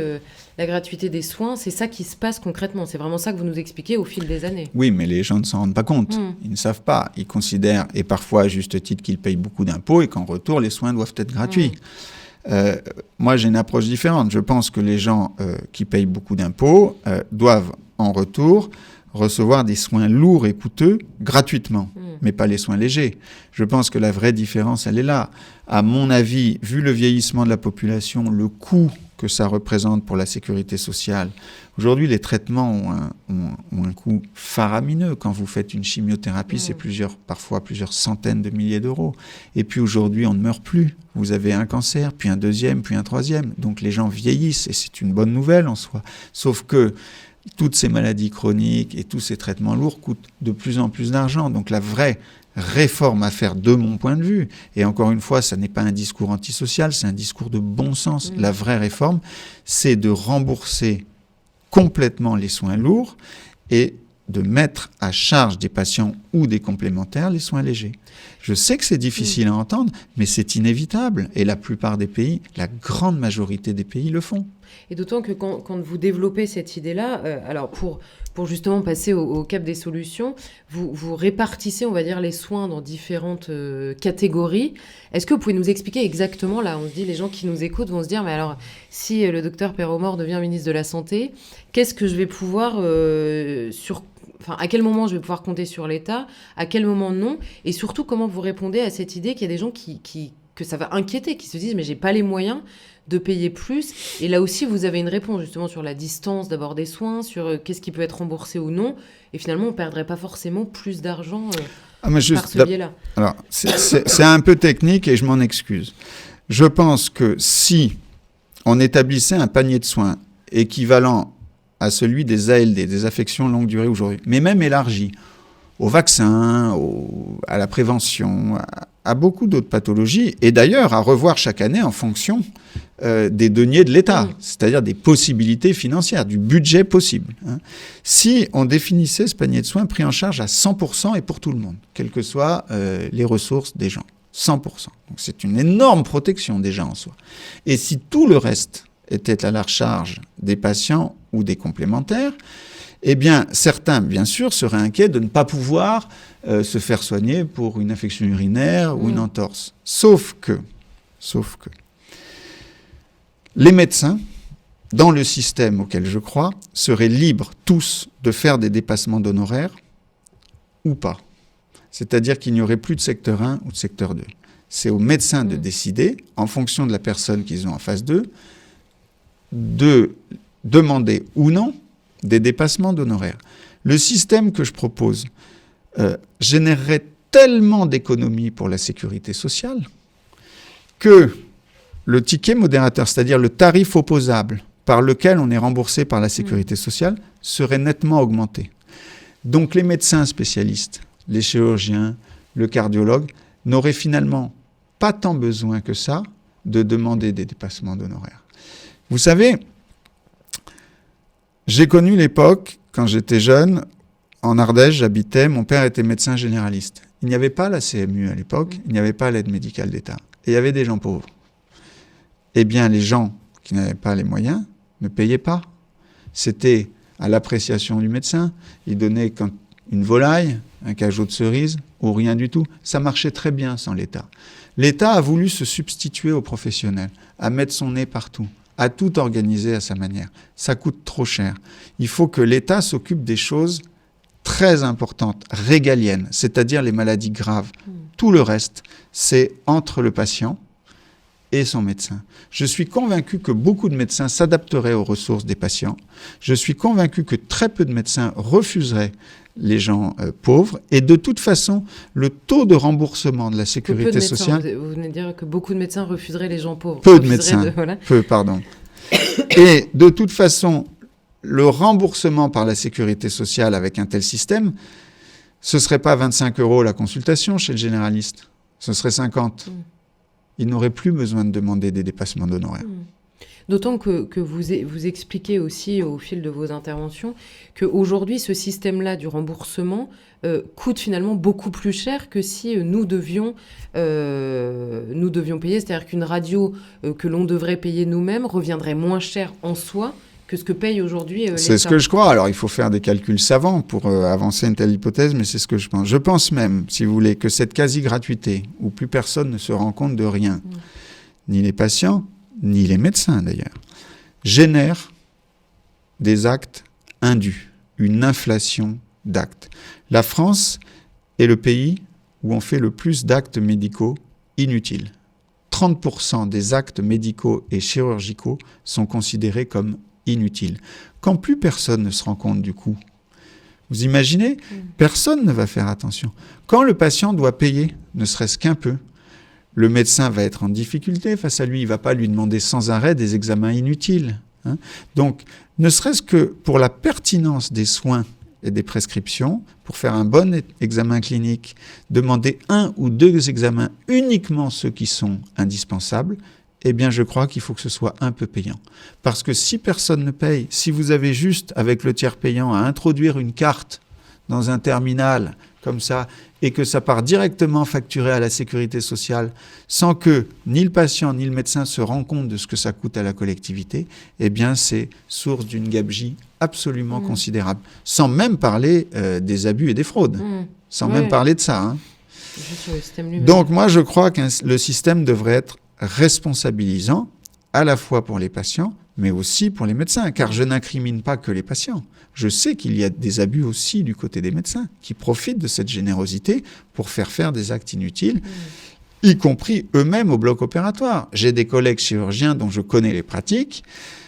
des soins, c'est ça qui se passe concrètement. C'est vraiment ça que vous nous expliquez au fil des années. Oui, mais les gens ne s'en rendent pas compte. Ils ne savent pas. Ils considèrent, et parfois à juste titre, qu'ils payent beaucoup d'impôts et qu'en retour, les soins doivent être gratuits. Moi, j'ai une approche différente. Je pense que les gens qui payent beaucoup d'impôts doivent, en retour, recevoir des soins lourds et coûteux gratuitement, mais pas les soins légers. Je pense que la vraie différence, elle est là. À mon avis, vu le vieillissement de la population, le coût que ça représente pour la sécurité sociale, aujourd'hui, les traitements ont un coût faramineux. Quand vous faites une chimiothérapie, c'est parfois plusieurs centaines de milliers d'euros. Et puis aujourd'hui, on ne meurt plus. Vous avez un cancer, puis un deuxième, puis un troisième. Donc les gens vieillissent, et c'est une bonne nouvelle en soi. Sauf que toutes ces maladies chroniques et tous ces traitements lourds coûtent de plus en plus d'argent. Donc la vraie réforme à faire de mon point de vue, et encore une fois, ça n'est pas un discours antisocial, c'est un discours de bon sens. La vraie réforme, c'est de rembourser complètement les soins lourds et de mettre à charge des patients ou des complémentaires les soins légers. Je sais que c'est difficile à entendre, mais c'est inévitable. Et la plupart des pays, la grande majorité des pays le font. Et d'autant que quand vous développez cette idée-là, alors pour justement passer au cap des solutions, vous répartissez, on va dire, les soins dans différentes catégories. Est-ce que vous pouvez nous expliquer exactement, là, on se dit, les gens qui nous écoutent vont se dire, mais alors, si le docteur Perromort devient ministre de la Santé, qu'est-ce que je vais pouvoir à quel moment je vais pouvoir compter sur l'État, à quel moment non, et surtout comment vous répondez à cette idée qu'il y a des gens que ça va inquiéter, qui se disent mais j'ai pas les moyens de payer plus. Et là aussi, vous avez une réponse justement sur la distance d'abord des soins, sur qu'est-ce qui peut être remboursé ou non. Et finalement, on ne perdrait pas forcément plus d'argent par ce biais-là. Alors, c'est un peu technique et je m'en excuse. Je pense que si on établissait un panier de soins équivalent à celui des ALD, des affections longue durée aujourd'hui, mais même élargi aux vaccins, à la prévention, à beaucoup d'autres pathologies, et d'ailleurs à revoir chaque année en fonction des deniers de l'État, c'est-à-dire des possibilités financières, du budget possible. Si on définissait ce panier de soins pris en charge à 100% et pour tout le monde, quelles que soient les ressources des gens, 100%. Donc c'est une énorme protection déjà en soi. Et si tout le reste était à la charge des patients ou des complémentaires, eh bien, certains, bien sûr, seraient inquiets de ne pas pouvoir se faire soigner pour une infection urinaire ou une entorse. Sauf que, les médecins, dans le système auquel je crois, seraient libres tous de faire des dépassements d'honoraires ou pas. C'est-à-dire qu'il n'y aurait plus de secteur 1 ou de secteur 2. C'est aux médecins de décider, en fonction de la personne qu'ils ont en face d'eux, de demander ou non des dépassements d'honoraires. Le système que je propose générerait tellement d'économies pour la sécurité sociale que le ticket modérateur, c'est-à-dire le tarif opposable par lequel on est remboursé par la sécurité sociale, serait nettement augmenté. Donc les médecins spécialistes, les chirurgiens, le cardiologue, n'auraient finalement pas tant besoin que ça de demander des dépassements d'honoraires. Vous savez, j'ai connu l'époque, quand j'étais jeune, en Ardèche, j'habitais, mon père était médecin généraliste. Il n'y avait pas la CMU à l'époque, il n'y avait pas l'aide médicale d'État. Et il y avait des gens pauvres. Eh bien, les gens qui n'avaient pas les moyens ne payaient pas. C'était à l'appréciation du médecin. Il donnait une volaille, un cajot de cerises, ou rien du tout. Ça marchait très bien sans l'État. L'État a voulu se substituer aux professionnels, à mettre son nez partout, à tout organiser à sa manière. Ça coûte trop cher. Il faut que l'État s'occupe des choses très importantes, régaliennes, c'est-à-dire les maladies graves. Tout le reste, c'est entre le patient et son médecin. Je suis convaincu que beaucoup de médecins s'adapteraient aux ressources des patients. Je suis convaincu que très peu de médecins refuseraient les gens pauvres. Et de toute façon, le taux de remboursement de la sécurité sociale... Vous venez de dire que beaucoup de médecins refuseraient les gens pauvres. Peu de médecins. Peu, pardon. Et de toute façon, le remboursement par la sécurité sociale avec un tel système, ce ne serait pas 25 € la consultation chez le généraliste. Ce serait 50. Il n'aurait plus besoin de demander des dépassements d'honoraires. D'autant que vous expliquez aussi au fil de vos interventions qu'aujourd'hui, ce système-là du remboursement coûte finalement beaucoup plus cher que si nous devions payer. C'est-à-dire qu'une radio que l'on devrait payer nous-mêmes reviendrait moins cher en soi que ce que paye aujourd'hui l'État. C'est ce que je crois. Alors, il faut faire des calculs savants pour avancer une telle hypothèse, mais c'est ce que je pense. Je pense même, si vous voulez, que cette quasi-gratuité, où plus personne ne se rend compte de rien, ni les patients, ni les médecins d'ailleurs, génère des actes indus, une inflation d'actes. La France est le pays où on fait le plus d'actes médicaux inutiles. 30% des actes médicaux et chirurgicaux sont considérés comme inutiles. Quand plus personne ne se rend compte du coût, vous imaginez, personne ne va faire attention. Quand le patient doit payer, ne serait-ce qu'un peu, le médecin va être en difficulté face à lui. Il ne va pas lui demander sans arrêt des examens inutiles. Donc, ne serait-ce que pour la pertinence des soins et des prescriptions, pour faire un bon examen clinique, demander 1 ou 2 examens, uniquement ceux qui sont indispensables, eh bien, je crois qu'il faut que ce soit un peu payant. Parce que si personne ne paye, si vous avez juste, avec le tiers payant, à introduire une carte dans un terminal, comme ça, et que ça part directement facturé à la sécurité sociale, sans que ni le patient ni le médecin se rendent compte de ce que ça coûte à la collectivité, eh bien, c'est source d'une gabegie absolument considérable. Sans même parler des abus et des fraudes. Sans même parler de ça. Juste sur le système lui-même. Donc, moi, je crois que le système devrait être responsabilisant, à la fois pour les patients, mais aussi pour les médecins, car je n'incrimine pas que les patients. Je sais qu'il y a des abus aussi du côté des médecins qui profitent de cette générosité pour faire des actes inutiles, y compris eux-mêmes au bloc opératoire. J'ai des collègues chirurgiens dont je connais les pratiques,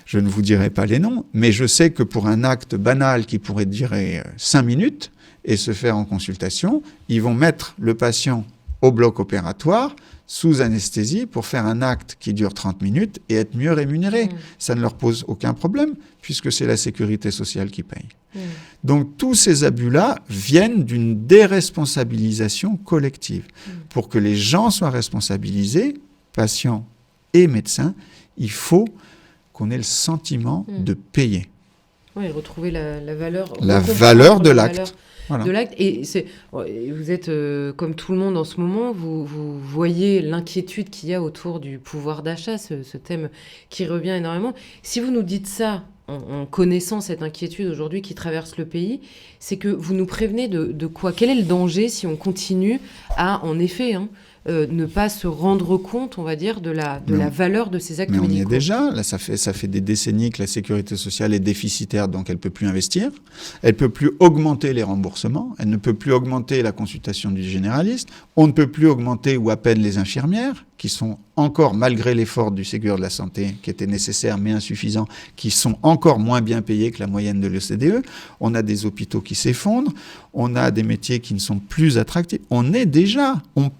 je ne vous dirai pas les noms, mais je sais que pour un acte banal qui pourrait durer 5 minutes et se faire en consultation, ils vont mettre le patient au bloc opératoire sous anesthésie pour faire un acte qui dure 30 minutes et être mieux rémunéré. Ça ne leur pose aucun problème puisque c'est la sécurité sociale qui paye. Donc tous ces abus-là viennent d'une déresponsabilisation collective. Pour que les gens soient responsabilisés, patients et médecins, il faut qu'on ait le sentiment de payer. Oui, retrouver la valeur. La valeur de l'acte. Voilà. De l'acte. Et vous êtes, comme tout le monde en ce moment, vous voyez l'inquiétude qu'il y a autour du pouvoir d'achat, ce thème qui revient énormément. Si vous nous dites ça, en connaissant cette inquiétude aujourd'hui qui traverse le pays, c'est que vous nous prévenez de quoi ? Quel est le danger si on continue à, en effet, ne pas se rendre compte, on va dire, de la valeur de ces actes médicaux. Mais on y est déjà. Là, ça fait des décennies que la sécurité sociale est déficitaire, donc elle ne peut plus investir. Elle ne peut plus augmenter les remboursements. Elle ne peut plus augmenter la consultation du généraliste. On ne peut plus augmenter ou à peine les infirmières, qui sont encore, malgré l'effort du Ségur de la Santé, qui était nécessaire mais insuffisant, qui sont encore moins bien payées que la moyenne de l'OCDE. On a des hôpitaux qui s'effondrent. On a des métiers qui ne sont plus attractifs. On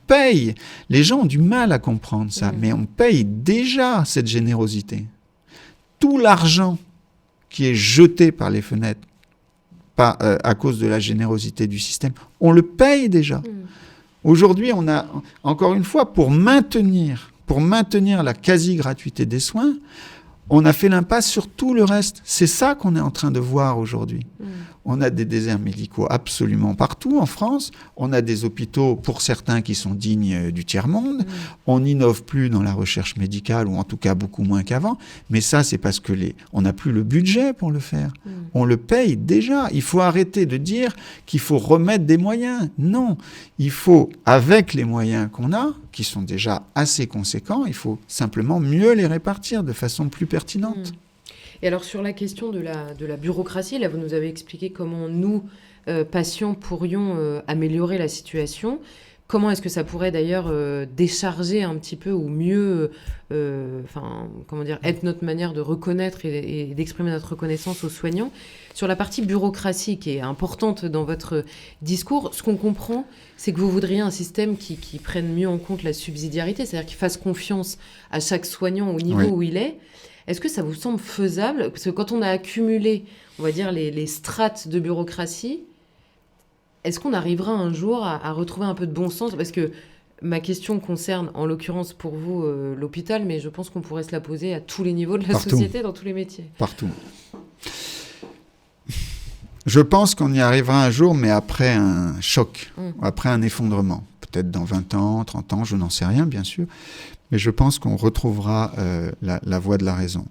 paye. Les gens ont du mal à comprendre ça, mais on paye déjà cette générosité. Tout l'argent qui est jeté par les fenêtres à cause de la générosité du système, on le paye déjà. Aujourd'hui, on a, encore une fois, pour maintenir la quasi-gratuité des soins, on a fait l'impasse sur tout le reste. C'est ça qu'on est en train de voir aujourd'hui. On a des déserts médicaux absolument partout en France. On a des hôpitaux, pour certains, qui sont dignes du tiers-monde. On n'innove plus dans la recherche médicale, ou en tout cas beaucoup moins qu'avant. Mais ça, c'est parce que on n'a plus le budget pour le faire. On le paye déjà. Il faut arrêter de dire qu'il faut remettre des moyens. Non, il faut, avec les moyens qu'on a, qui sont déjà assez conséquents, il faut simplement mieux les répartir de façon plus pertinente. Et alors, sur la question de la bureaucratie, là, vous nous avez expliqué comment nous, patients, pourrions améliorer la situation. Comment est-ce que ça pourrait d'ailleurs décharger un petit peu ou mieux, être notre manière de reconnaître et d'exprimer notre reconnaissance aux soignants. Sur la partie bureaucratie qui est importante dans votre discours, ce qu'on comprend, c'est que vous voudriez un système qui prenne mieux en compte la subsidiarité, c'est-à-dire qui fasse confiance à chaque soignant au niveau où il est. Est-ce que ça vous semble faisable ? Parce que quand on a accumulé, on va dire, les strates de bureaucratie, est-ce qu'on arrivera un jour à retrouver un peu de bon sens ? Parce que ma question concerne, en l'occurrence pour vous, l'hôpital, mais je pense qu'on pourrait se la poser à tous les niveaux de la société, dans tous les métiers. Partout. Je pense qu'on y arrivera un jour, mais après un choc, après un effondrement. Peut-être dans 20 ans, 30 ans, je n'en sais rien, bien sûr. Mais je pense qu'on retrouvera la voie de la raison.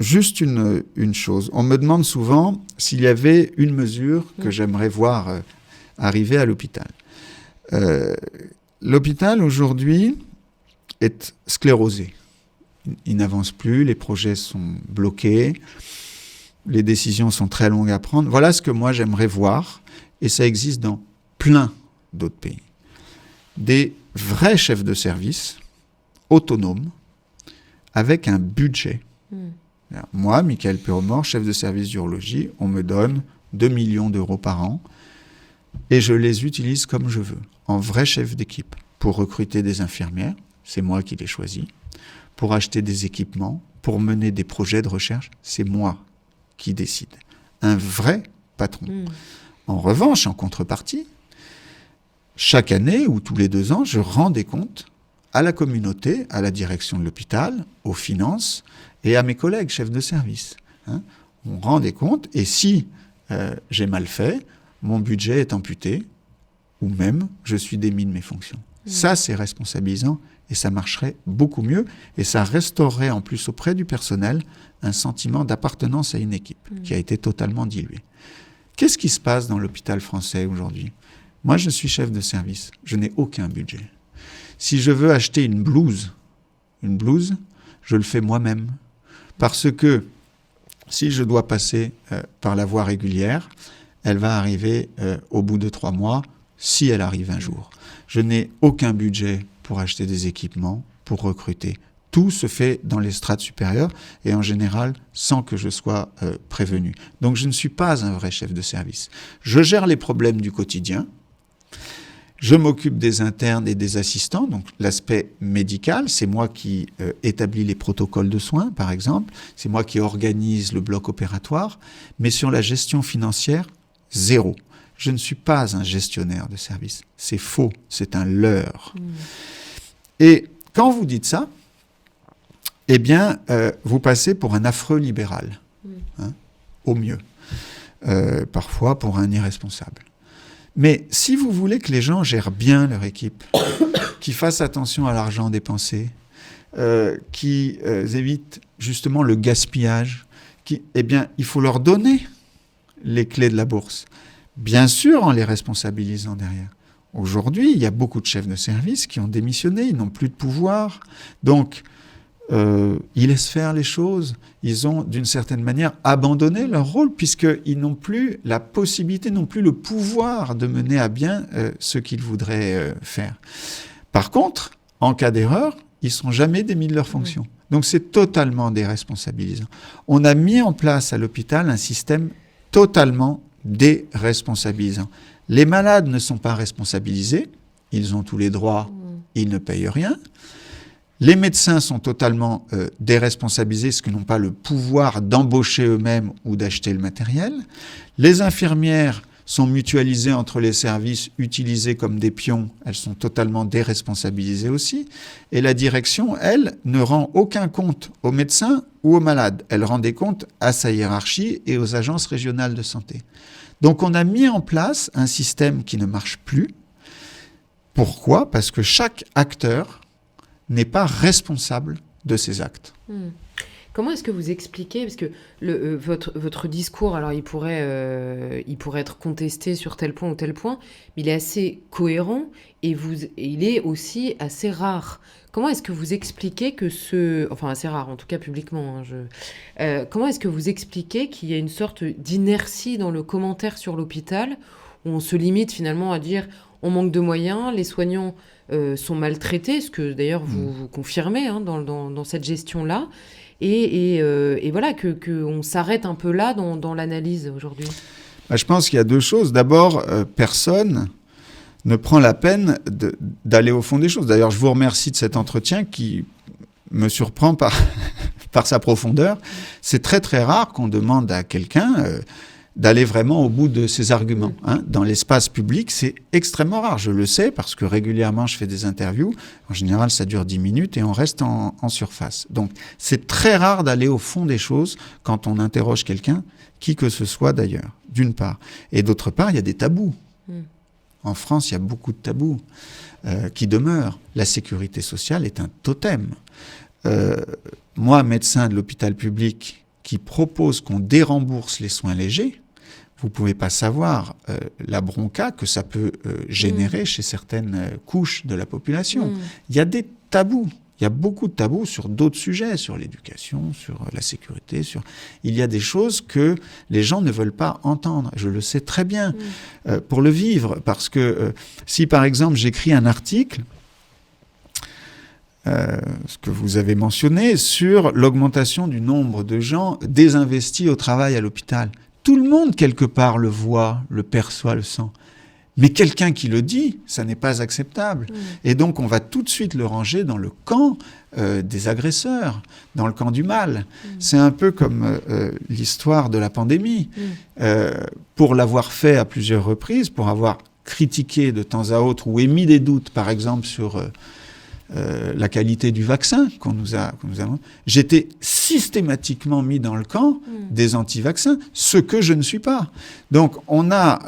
Juste une chose. On me demande souvent s'il y avait une mesure que j'aimerais voir arriver à l'hôpital. L'hôpital, aujourd'hui, est sclérosé. Il n'avance plus, les projets sont bloqués, les décisions sont très longues à prendre. Voilà ce que moi j'aimerais voir, et ça existe dans plein d'autres pays. Des vrais chefs de service, autonomes, avec un budget. Moi, Michael Perromort, chef de service d'urologie, on me donne 2 millions d'euros par an et je les utilise comme je veux, en vrai chef d'équipe, pour recruter des infirmières, c'est moi qui les choisis, pour acheter des équipements, pour mener des projets de recherche, c'est moi qui décide. Un vrai patron. En revanche, en contrepartie, chaque année ou tous les 2 ans, je rends des comptes à la communauté, à la direction de l'hôpital, aux finances et à mes collègues chefs de service. On rend des comptes et si j'ai mal fait, mon budget est amputé ou même je suis démis de mes fonctions. Ça, c'est responsabilisant et ça marcherait beaucoup mieux et ça restaurerait en plus auprès du personnel un sentiment d'appartenance à une équipe qui a été totalement diluée. Qu'est-ce qui se passe dans l'hôpital français aujourd'hui ? Moi, je suis chef de service. Je n'ai aucun budget. Si je veux acheter une blouse, je le fais moi-même. Parce que si je dois passer par la voie régulière, elle va arriver au bout de 3 mois, si elle arrive un jour. Je n'ai aucun budget pour acheter des équipements, pour recruter. Tout se fait dans les strates supérieures et en général sans que je sois prévenu. Donc je ne suis pas un vrai chef de service. Je gère les problèmes du quotidien. Je m'occupe des internes et des assistants, donc l'aspect médical, c'est moi qui établis les protocoles de soins, par exemple, c'est moi qui organise le bloc opératoire, mais sur la gestion financière, 0. Je ne suis pas un gestionnaire de service, c'est faux, c'est un leurre. Et quand vous dites ça, eh bien, vous passez pour un affreux libéral, au mieux, parfois pour un irresponsable. Mais si vous voulez que les gens gèrent bien leur équipe, qu'ils fassent attention à l'argent dépensé, qu'ils évitent justement le gaspillage, eh bien, il faut leur donner les clés de la bourse. Bien sûr, en les responsabilisant derrière. Aujourd'hui, il y a beaucoup de chefs de service qui ont démissionné, ils n'ont plus de pouvoir. Donc, ils laissent faire les choses. Ils ont, d'une certaine manière, abandonné leur rôle puisqu'ils n'ont plus la possibilité, n'ont plus le pouvoir de mener à bien ce qu'ils voudraient faire. Par contre, en cas d'erreur, ils ne sont jamais démis de leurs fonctions. Donc, c'est totalement déresponsabilisant. On a mis en place à l'hôpital un système totalement déresponsabilisant. Les malades ne sont pas responsabilisés. Ils ont tous les droits, ils ne payent rien. Les médecins sont totalement déresponsabilisés parce qu'ils n'ont pas le pouvoir d'embaucher eux-mêmes ou d'acheter le matériel. Les infirmières sont mutualisées entre les services, utilisées comme des pions, elles sont totalement déresponsabilisées aussi. Et la direction, elle, ne rend aucun compte aux médecins ou aux malades. Elle rend des comptes à sa hiérarchie et aux agences régionales de santé. Donc on a mis en place un système qui ne marche plus. Pourquoi ? Parce que chaque acteur n'est pas responsable de ses actes. Comment est-ce que vous expliquez, parce que votre discours, alors il pourrait être contesté sur tel point ou tel point, mais il est assez cohérent et il est aussi assez rare. Comment est-ce que vous expliquez enfin assez rare, en tout cas publiquement, comment est-ce que vous expliquez qu'il y a une sorte d'inertie dans le commentaire sur l'hôpital, où on se limite finalement à dire on manque de moyens, les soignants sont maltraités, ce que d'ailleurs vous confirmez dans cette gestion-là, et voilà, qu'on s'arrête un peu là dans l'analyse aujourd'hui. Je pense qu'il y a deux choses. D'abord, personne ne prend la peine d'aller au fond des choses. D'ailleurs, je vous remercie de cet entretien qui me surprend par sa profondeur. C'est très très rare qu'on demande à quelqu'un d'aller vraiment au bout de ses arguments. Dans l'espace public, c'est extrêmement rare. Je le sais parce que régulièrement, je fais des interviews. En général, ça dure 10 minutes et on reste en surface. Donc, c'est très rare d'aller au fond des choses quand on interroge quelqu'un, qui que ce soit d'ailleurs, d'une part. Et d'autre part, il y a des tabous. En France, il y a beaucoup de tabous qui demeurent. La sécurité sociale est un totem. Moi, médecin de l'hôpital public qui propose qu'on dérembourse les soins légers, vous ne pouvez pas savoir la bronca que ça peut générer chez certaines couches de la population. Il y a des tabous. Il y a beaucoup de tabous sur d'autres sujets, sur l'éducation, sur la sécurité. Il y a des choses que les gens ne veulent pas entendre. Je le sais très bien pour le vivre. Parce que si, par exemple, j'écris un article, ce que vous avez mentionné, sur l'augmentation du nombre de gens désinvestis au travail à l'hôpital. Tout le monde, quelque part, le voit, le perçoit, le sent. Mais quelqu'un qui le dit, ça n'est pas acceptable. Et donc, on va tout de suite le ranger dans le camp des agresseurs, dans le camp du mal. C'est un peu comme l'histoire de la pandémie. Pour l'avoir fait à plusieurs reprises, pour avoir critiqué de temps à autre ou émis des doutes, par exemple, sur la qualité du vaccin qu'on nous a j'étais systématiquement mis dans le camp des anti-vaccins, ce que je ne suis pas. Donc on a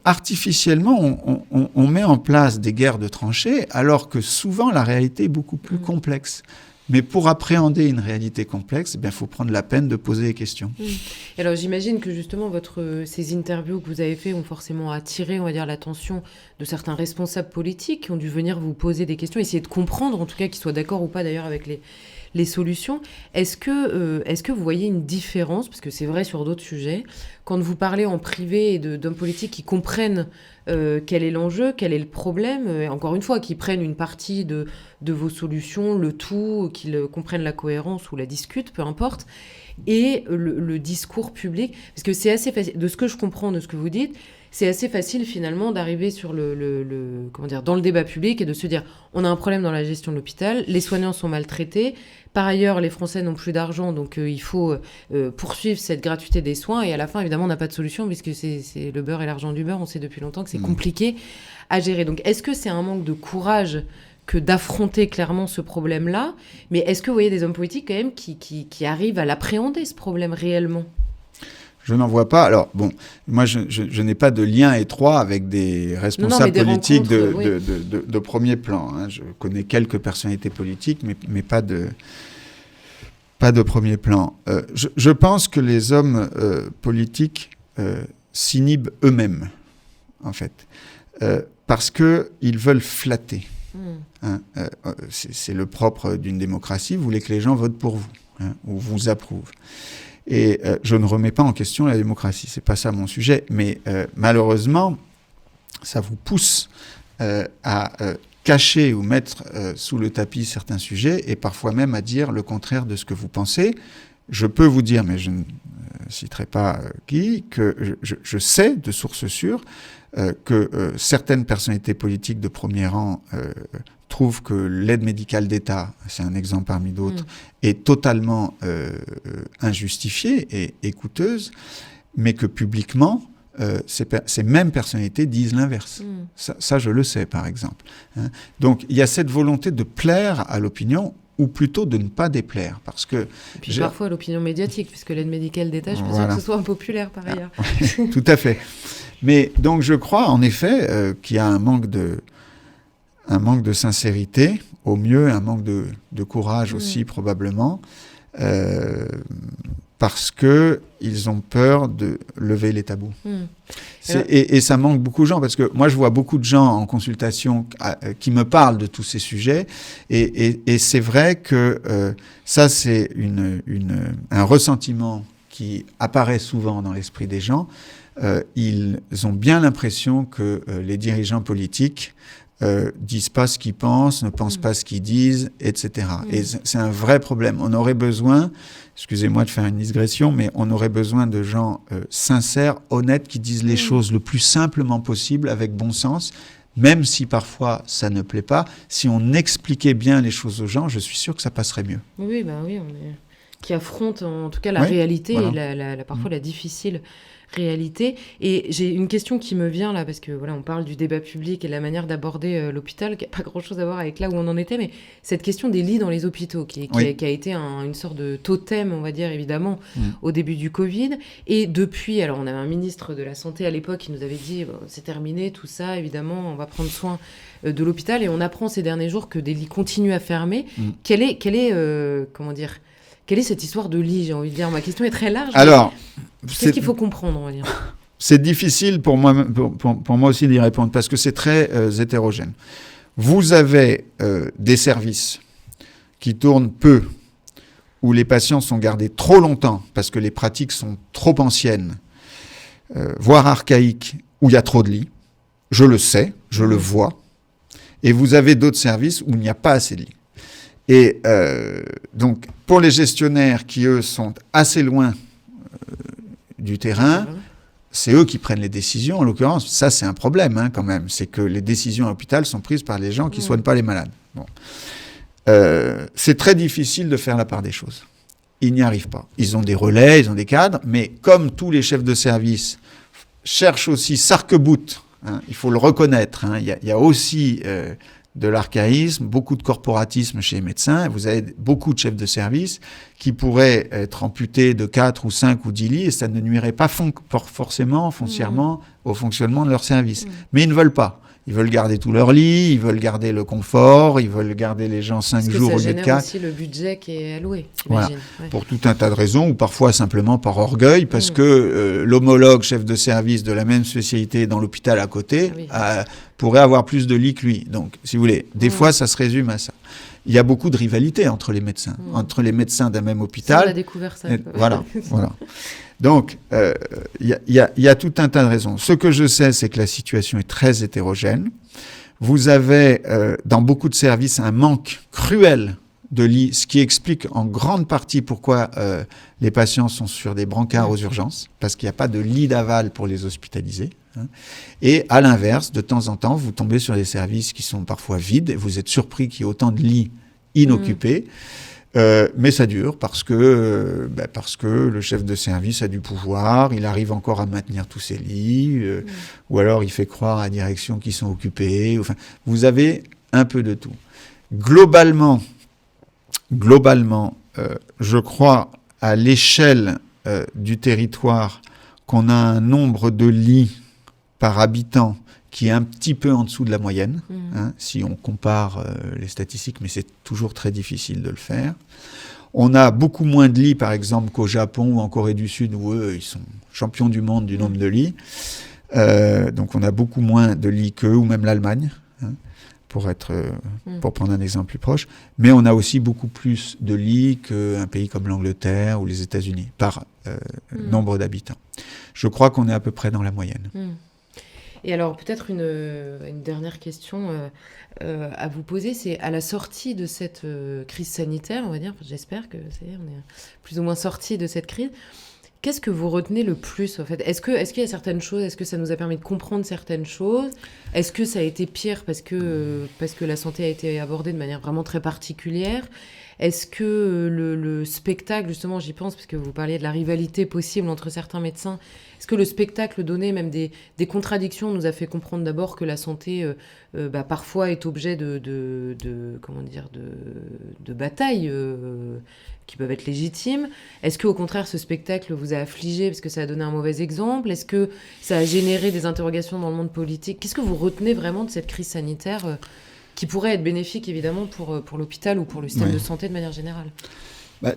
artificiellement, on met en place des guerres de tranchées, alors que souvent la réalité est beaucoup plus complexe. Mais pour appréhender une réalité complexe, il faut prendre la peine de poser des questions. Alors j'imagine que justement ces interviews que vous avez faites ont forcément attiré, on va dire, l'attention de certains responsables politiques qui ont dû venir vous poser des questions, essayer de comprendre, en tout cas qu'ils soient d'accord ou pas d'ailleurs avec les solutions. Est-ce que vous voyez une différence, parce que c'est vrai sur d'autres sujets, quand vous parlez en privé d'hommes politiques qui comprennent quel est l'enjeu, quel est le problème, encore une fois, qui prennent une partie de vos solutions, le tout, qu'ils comprennent la cohérence ou la discutent, peu importe, et le discours public, parce que c'est assez facile, de ce que je comprends de ce que vous dites, c'est assez facile finalement d'arriver sur dans le débat public et de se dire on a un problème dans la gestion de l'hôpital, les soignants sont maltraités, par ailleurs les Français n'ont plus d'argent, donc il faut poursuivre cette gratuité des soins, et à la fin évidemment on n'a pas de solution puisque c'est le beurre et l'argent du beurre, on sait depuis longtemps que c'est compliqué à gérer. Donc est-ce que c'est un manque de courage que d'affronter clairement ce problème-là, mais est-ce que vous voyez des hommes politiques quand même qui arrivent à l'appréhender, ce problème réellement ? Je n'en vois pas. Alors, bon, moi, je n'ai pas de lien étroit avec des responsables politiques de premier plan. Je connais quelques personnalités politiques, mais pas de premier plan. Je pense que les hommes politiques s'inhibent eux-mêmes, en fait, parce qu'ils veulent flatter. C'est le propre d'une démocratie. Vous voulez que les gens votent pour vous, ou vous approuvent. Et je ne remets pas en question la démocratie, c'est pas ça mon sujet, mais malheureusement, ça vous pousse à cacher ou mettre sous le tapis certains sujets et parfois même à dire le contraire de ce que vous pensez. Je peux vous dire, mais je ne citerai pas qui, que je sais de sources sûres que certaines personnalités politiques de premier rang trouvent que l'aide médicale d'État, c'est un exemple parmi d'autres, est totalement injustifiée et coûteuse, mais que publiquement, ces mêmes personnalités disent l'inverse. Ça, je le sais, par exemple. Hein. Donc, il y a cette volonté de plaire à l'opinion, ou plutôt de ne pas déplaire. Parce que et puis parfois l'opinion médiatique, puisque l'aide médicale d'État, je suis sûre que ce soit impopulaire par ailleurs. Tout à fait. Mais donc, je crois, en effet, qu'il y a un manque de sincérité, au mieux, un manque de courage aussi, probablement. Parce qu'ils ont peur de lever les tabous. Et ça manque beaucoup de gens, parce que moi, je vois beaucoup de gens en consultation qui me parlent de tous ces sujets, et c'est vrai que ça, c'est un ressentiment qui apparaît souvent dans l'esprit des gens. Ils ont bien l'impression que les dirigeants politiques disent pas ce qu'ils pensent, ne pensent pas ce qu'ils disent, etc. Et c'est un vrai problème. On aurait besoin, excusez-moi de faire une digression, mais on aurait besoin de gens sincères, honnêtes, qui disent les choses le plus simplement possible, avec bon sens, même si parfois ça ne plaît pas. Si on expliquait bien les choses aux gens, je suis sûr que ça passerait mieux. Oui, qui affrontent en tout cas la réalité, voilà. Et parfois la difficile réalité. Et j'ai une question qui me vient là, parce que voilà, on parle du débat public et de la manière d'aborder l'hôpital, qui n'a pas grand-chose à voir avec là où on en était, mais cette question des lits dans les hôpitaux, qui a été une sorte de totem, on va dire, évidemment, au début du Covid. Et depuis, alors on avait un ministre de la Santé à l'époque qui nous avait dit c'est terminé, tout ça, évidemment, on va prendre soin de l'hôpital. Et on apprend ces derniers jours que des lits continuent à fermer. Quelle est cette histoire de lit, j'ai envie de dire? Ma question est très large. Alors, qu'est-ce qu'il faut comprendre, on va dire? C'est difficile pour moi aussi d'y répondre, parce que c'est très hétérogène. Vous avez des services qui tournent peu, où les patients sont gardés trop longtemps, parce que les pratiques sont trop anciennes, voire archaïques, où il y a trop de lits. Je le sais, je le vois. Et vous avez d'autres services où il n'y a pas assez de lits. Et donc, pour les gestionnaires qui, eux, sont assez loin du terrain, c'est eux qui prennent les décisions, en l'occurrence. Ça, c'est un problème, quand même. C'est que les décisions à l'hôpital sont prises par les gens qui ne soignent pas les malades. Bon. C'est très difficile de faire la part des choses. Ils n'y arrivent pas. Ils ont des relais, ils ont des cadres, mais comme tous les chefs de service cherchent aussi s'arc-boutent, il faut le reconnaître, il y a aussi de l'archaïsme, beaucoup de corporatisme chez les médecins. Vous avez beaucoup de chefs de service qui pourraient être amputés de 4 ou 5 ou 10 lits, et ça ne nuirait pas forcément, foncièrement, au fonctionnement de leur service. Mais ils ne veulent pas. Ils veulent garder tous leurs lits, ils veulent garder le confort, ils veulent garder les gens 5 jours au lieu de 4. Ça génère aussi le budget qui est alloué, j'imagine. Voilà. Pour tout un tas de raisons, ou parfois simplement par orgueil, parce que l'homologue chef de service de la même spécialité dans l'hôpital à côté pourrait avoir plus de lits que lui. Donc, si vous voulez, des fois, ça se résume à ça. Il y a beaucoup de rivalité entre les médecins, entre les médecins d'un même hôpital. On a découvert ça. Voilà. Donc, il y a tout un tas de raisons. Ce que je sais, c'est que la situation est très hétérogène. Vous avez, dans beaucoup de services, un manque cruel de lits, ce qui explique en grande partie pourquoi les patients sont sur des brancards aux urgences, parce qu'il n'y a pas de lit d'aval pour les hospitaliser. Et à l'inverse, de temps en temps, vous tombez sur des services qui sont parfois vides, et vous êtes surpris qu'il y ait autant de lits inoccupés. Mais ça dure parce que le chef de service a du pouvoir, il arrive encore à maintenir tous ses lits, ou alors il fait croire à la direction qu'ils sont occupés. Enfin, vous avez un peu de tout. Globalement, je crois à l'échelle du territoire qu'on a un nombre de lits par habitant qui est un petit peu en dessous de la moyenne, si on compare les statistiques, mais c'est toujours très difficile de le faire. On a beaucoup moins de lits, par exemple, qu'au Japon ou en Corée du Sud, où eux, ils sont champions du monde du nombre de lits. Donc on a beaucoup moins de lits qu'eux, ou même l'Allemagne, pour prendre un exemple plus proche. Mais on a aussi beaucoup plus de lits qu'un pays comme l'Angleterre ou les États-Unis, par nombre d'habitants. Je crois qu'on est à peu près dans la moyenne. Et alors, peut-être une dernière question à vous poser, c'est à la sortie de cette crise sanitaire, on va dire, j'espère que on est plus ou moins sorti de cette crise, qu'est-ce que vous retenez le plus, en fait? Est-ce qu'il y a certaines choses, est-ce que ça nous a permis de comprendre certaines choses? Est-ce que ça a été pire parce que la santé a été abordée de manière vraiment très particulière? Est-ce que le spectacle, justement, j'y pense, parce que vous parliez de la rivalité possible entre certains médecins, est-ce que le spectacle donné, même des contradictions, nous a fait comprendre d'abord que la santé, parfois, est objet de batailles qui peuvent être légitimes? Est-ce qu'au contraire, ce spectacle vous a affligé parce que ça a donné un mauvais exemple? Est-ce que ça a généré des interrogations dans le monde politique? Qu'est-ce que vous retenez vraiment de cette crise sanitaire qui pourrait être bénéfique, évidemment, pour l'hôpital ou pour le système de santé de manière générale?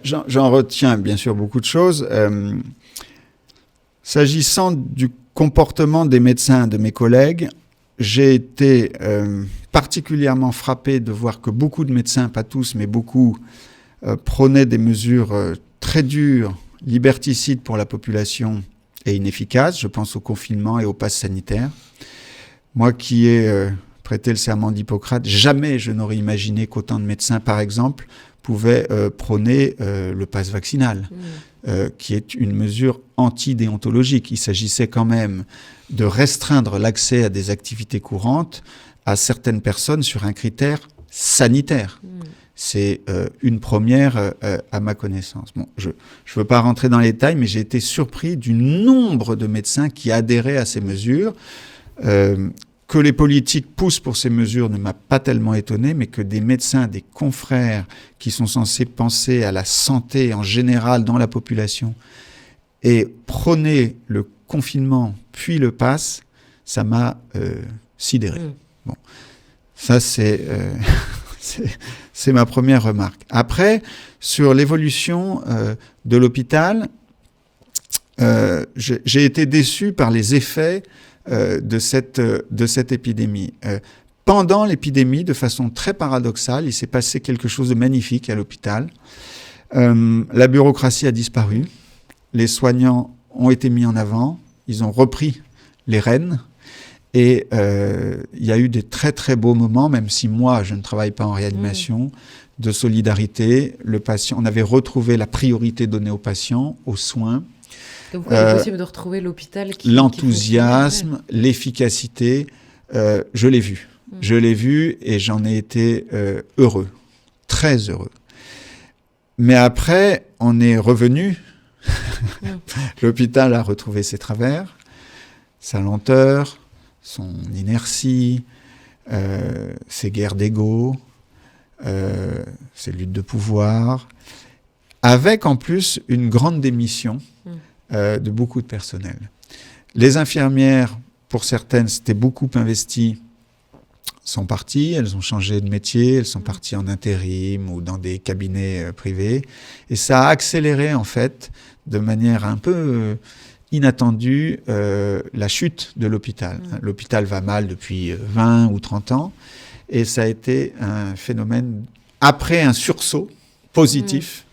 J'en retiens bien sûr beaucoup de choses. S'agissant du comportement des médecins, de mes collègues, j'ai été particulièrement frappé de voir que beaucoup de médecins, pas tous, mais beaucoup, prônaient des mesures très dures, liberticides pour la population et inefficaces. Je pense au confinement et au pass sanitaire. Moi qui ai prêté le serment d'Hippocrate, jamais je n'aurais imaginé qu'autant de médecins, par exemple, pouvaient prôner le pass vaccinal, qui est une mesure antidéontologique. Il s'agissait quand même de restreindre l'accès à des activités courantes à certaines personnes sur un critère sanitaire. C'est une première à ma connaissance. Bon, je ne veux pas rentrer dans les détails, mais j'ai été surpris du nombre de médecins qui adhéraient à ces mesures. Que les politiques poussent pour ces mesures ne m'a pas tellement étonné, mais que des médecins, des confrères qui sont censés penser à la santé en général dans la population et prôner le confinement puis le pass, ça m'a sidéré. Bon, ça c'est ma première remarque. Après, sur l'évolution de l'hôpital, j'ai été déçu par les effets de cette épidémie. Pendant l'épidémie, de façon très paradoxale, il s'est passé quelque chose de magnifique à l'hôpital. La bureaucratie a disparu, les soignants ont été mis en avant, ils ont repris les rênes, et il y a eu des très très beaux moments, même si moi je ne travaille pas en réanimation, de solidarité. Le patient, on avait retrouvé la priorité donnée aux patients, aux soins. Donc, il est possible de retrouver l'hôpital l'enthousiasme, l'efficacité, je l'ai vu. Je l'ai vu et j'en ai été heureux, très heureux. Mais après, on est revenu. L'hôpital a retrouvé ses travers, sa lenteur, son inertie, ses guerres d'ego, ses luttes de pouvoir, avec en plus une grande démission de beaucoup de personnel. Les infirmières, pour certaines, s'étaient beaucoup investies, sont parties, elles ont changé de métier, elles sont parties en intérim ou dans des cabinets privés. Et ça a accéléré, en fait, de manière un peu inattendue, la chute de l'hôpital. L'hôpital va mal depuis 20 ou 30 ans. Et ça a été un phénomène, après un sursaut positif,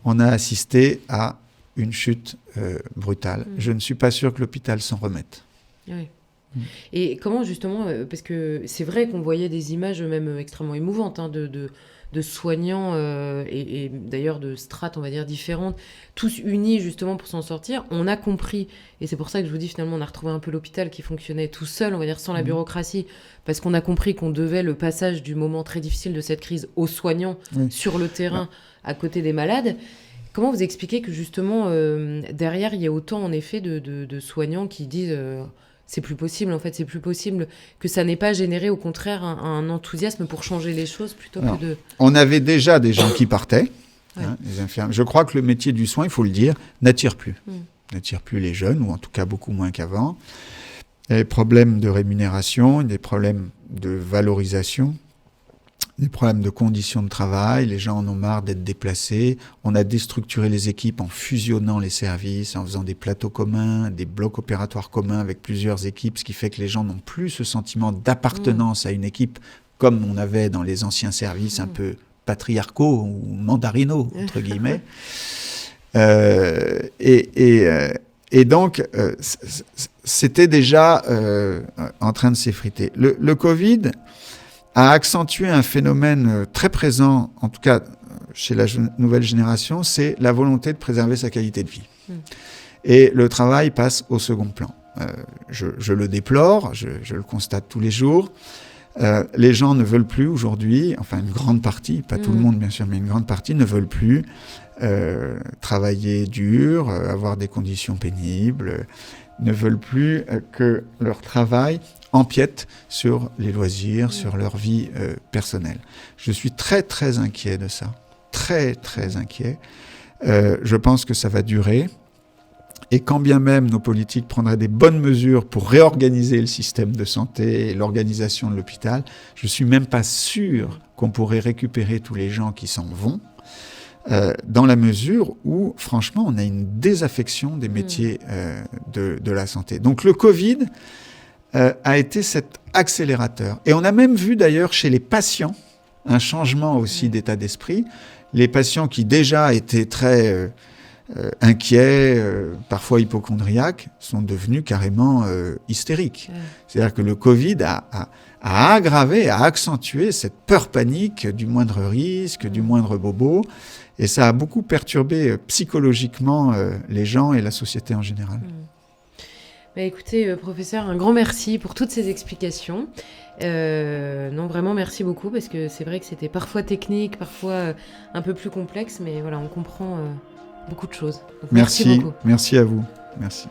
on a assisté à une chute brutale. Je ne suis pas sûr que l'hôpital s'en remette. Oui. Et comment justement, parce que c'est vrai qu'on voyait des images même extrêmement émouvantes de soignants et d'ailleurs de strates, on va dire, différentes, tous unis justement pour s'en sortir. On a compris, et c'est pour ça que je vous dis finalement on a retrouvé un peu l'hôpital qui fonctionnait tout seul, on va dire sans la bureaucratie, parce qu'on a compris qu'on devait le passage du moment très difficile de cette crise aux soignants sur le terrain à côté des malades. Comment vous expliquez que justement derrière il y a autant en effet de soignants qui disent c'est plus possible, en fait, c'est plus possible, que ça n'ait pas généré au contraire un enthousiasme pour changer les choses plutôt que de... On avait déjà des gens qui partaient, les infirmiers. Je crois que le métier du soin, il faut le dire, n'attire plus. N'attire plus les jeunes, ou en tout cas beaucoup moins qu'avant. Il y a des problèmes de rémunération, des problèmes de valorisation, des problèmes de conditions de travail, les gens en ont marre d'être déplacés. On a déstructuré les équipes en fusionnant les services, en faisant des plateaux communs, des blocs opératoires communs avec plusieurs équipes, ce qui fait que les gens n'ont plus ce sentiment d'appartenance à une équipe comme on avait dans les anciens services un peu patriarcaux ou mandarinaux, entre guillemets. Et donc, c'était déjà en train de s'effriter. Le Covid a accentué un phénomène très présent, en tout cas chez la nouvelle génération, c'est la volonté de préserver sa qualité de vie. Et le travail passe au second plan. Je le déplore, je le constate tous les jours. Les gens ne veulent plus aujourd'hui, enfin une grande partie, pas tout le monde bien sûr, mais une grande partie ne veulent plus travailler dur, avoir des conditions pénibles, ne veulent plus que leur travail empiète sur les loisirs, sur leur vie personnelle. Je suis très très inquiet de ça, très très inquiet. Je pense que ça va durer. Et quand bien même nos politiques prendraient des bonnes mesures pour réorganiser le système de santé et l'organisation de l'hôpital, je ne suis même pas sûr qu'on pourrait récupérer tous les gens qui s'en vont, dans la mesure où, franchement, on a une désaffection des métiers de la santé. Donc le Covid a été cet accélérateur. Et on a même vu d'ailleurs chez les patients un changement aussi d'état d'esprit. Les patients qui déjà étaient très... inquiets, parfois hypocondriaques, sont devenus carrément hystériques. C'est-à-dire que le Covid a aggravé, a accentué cette peur panique du moindre risque, du moindre bobo, et ça a beaucoup perturbé psychologiquement les gens et la société en général. Bah écoutez, professeur, un grand merci pour toutes ces explications. Non, vraiment, merci beaucoup, parce que c'est vrai que c'était parfois technique, parfois un peu plus complexe, mais voilà, on comprend... beaucoup de choses. Donc, merci beaucoup. Merci à vous. Merci.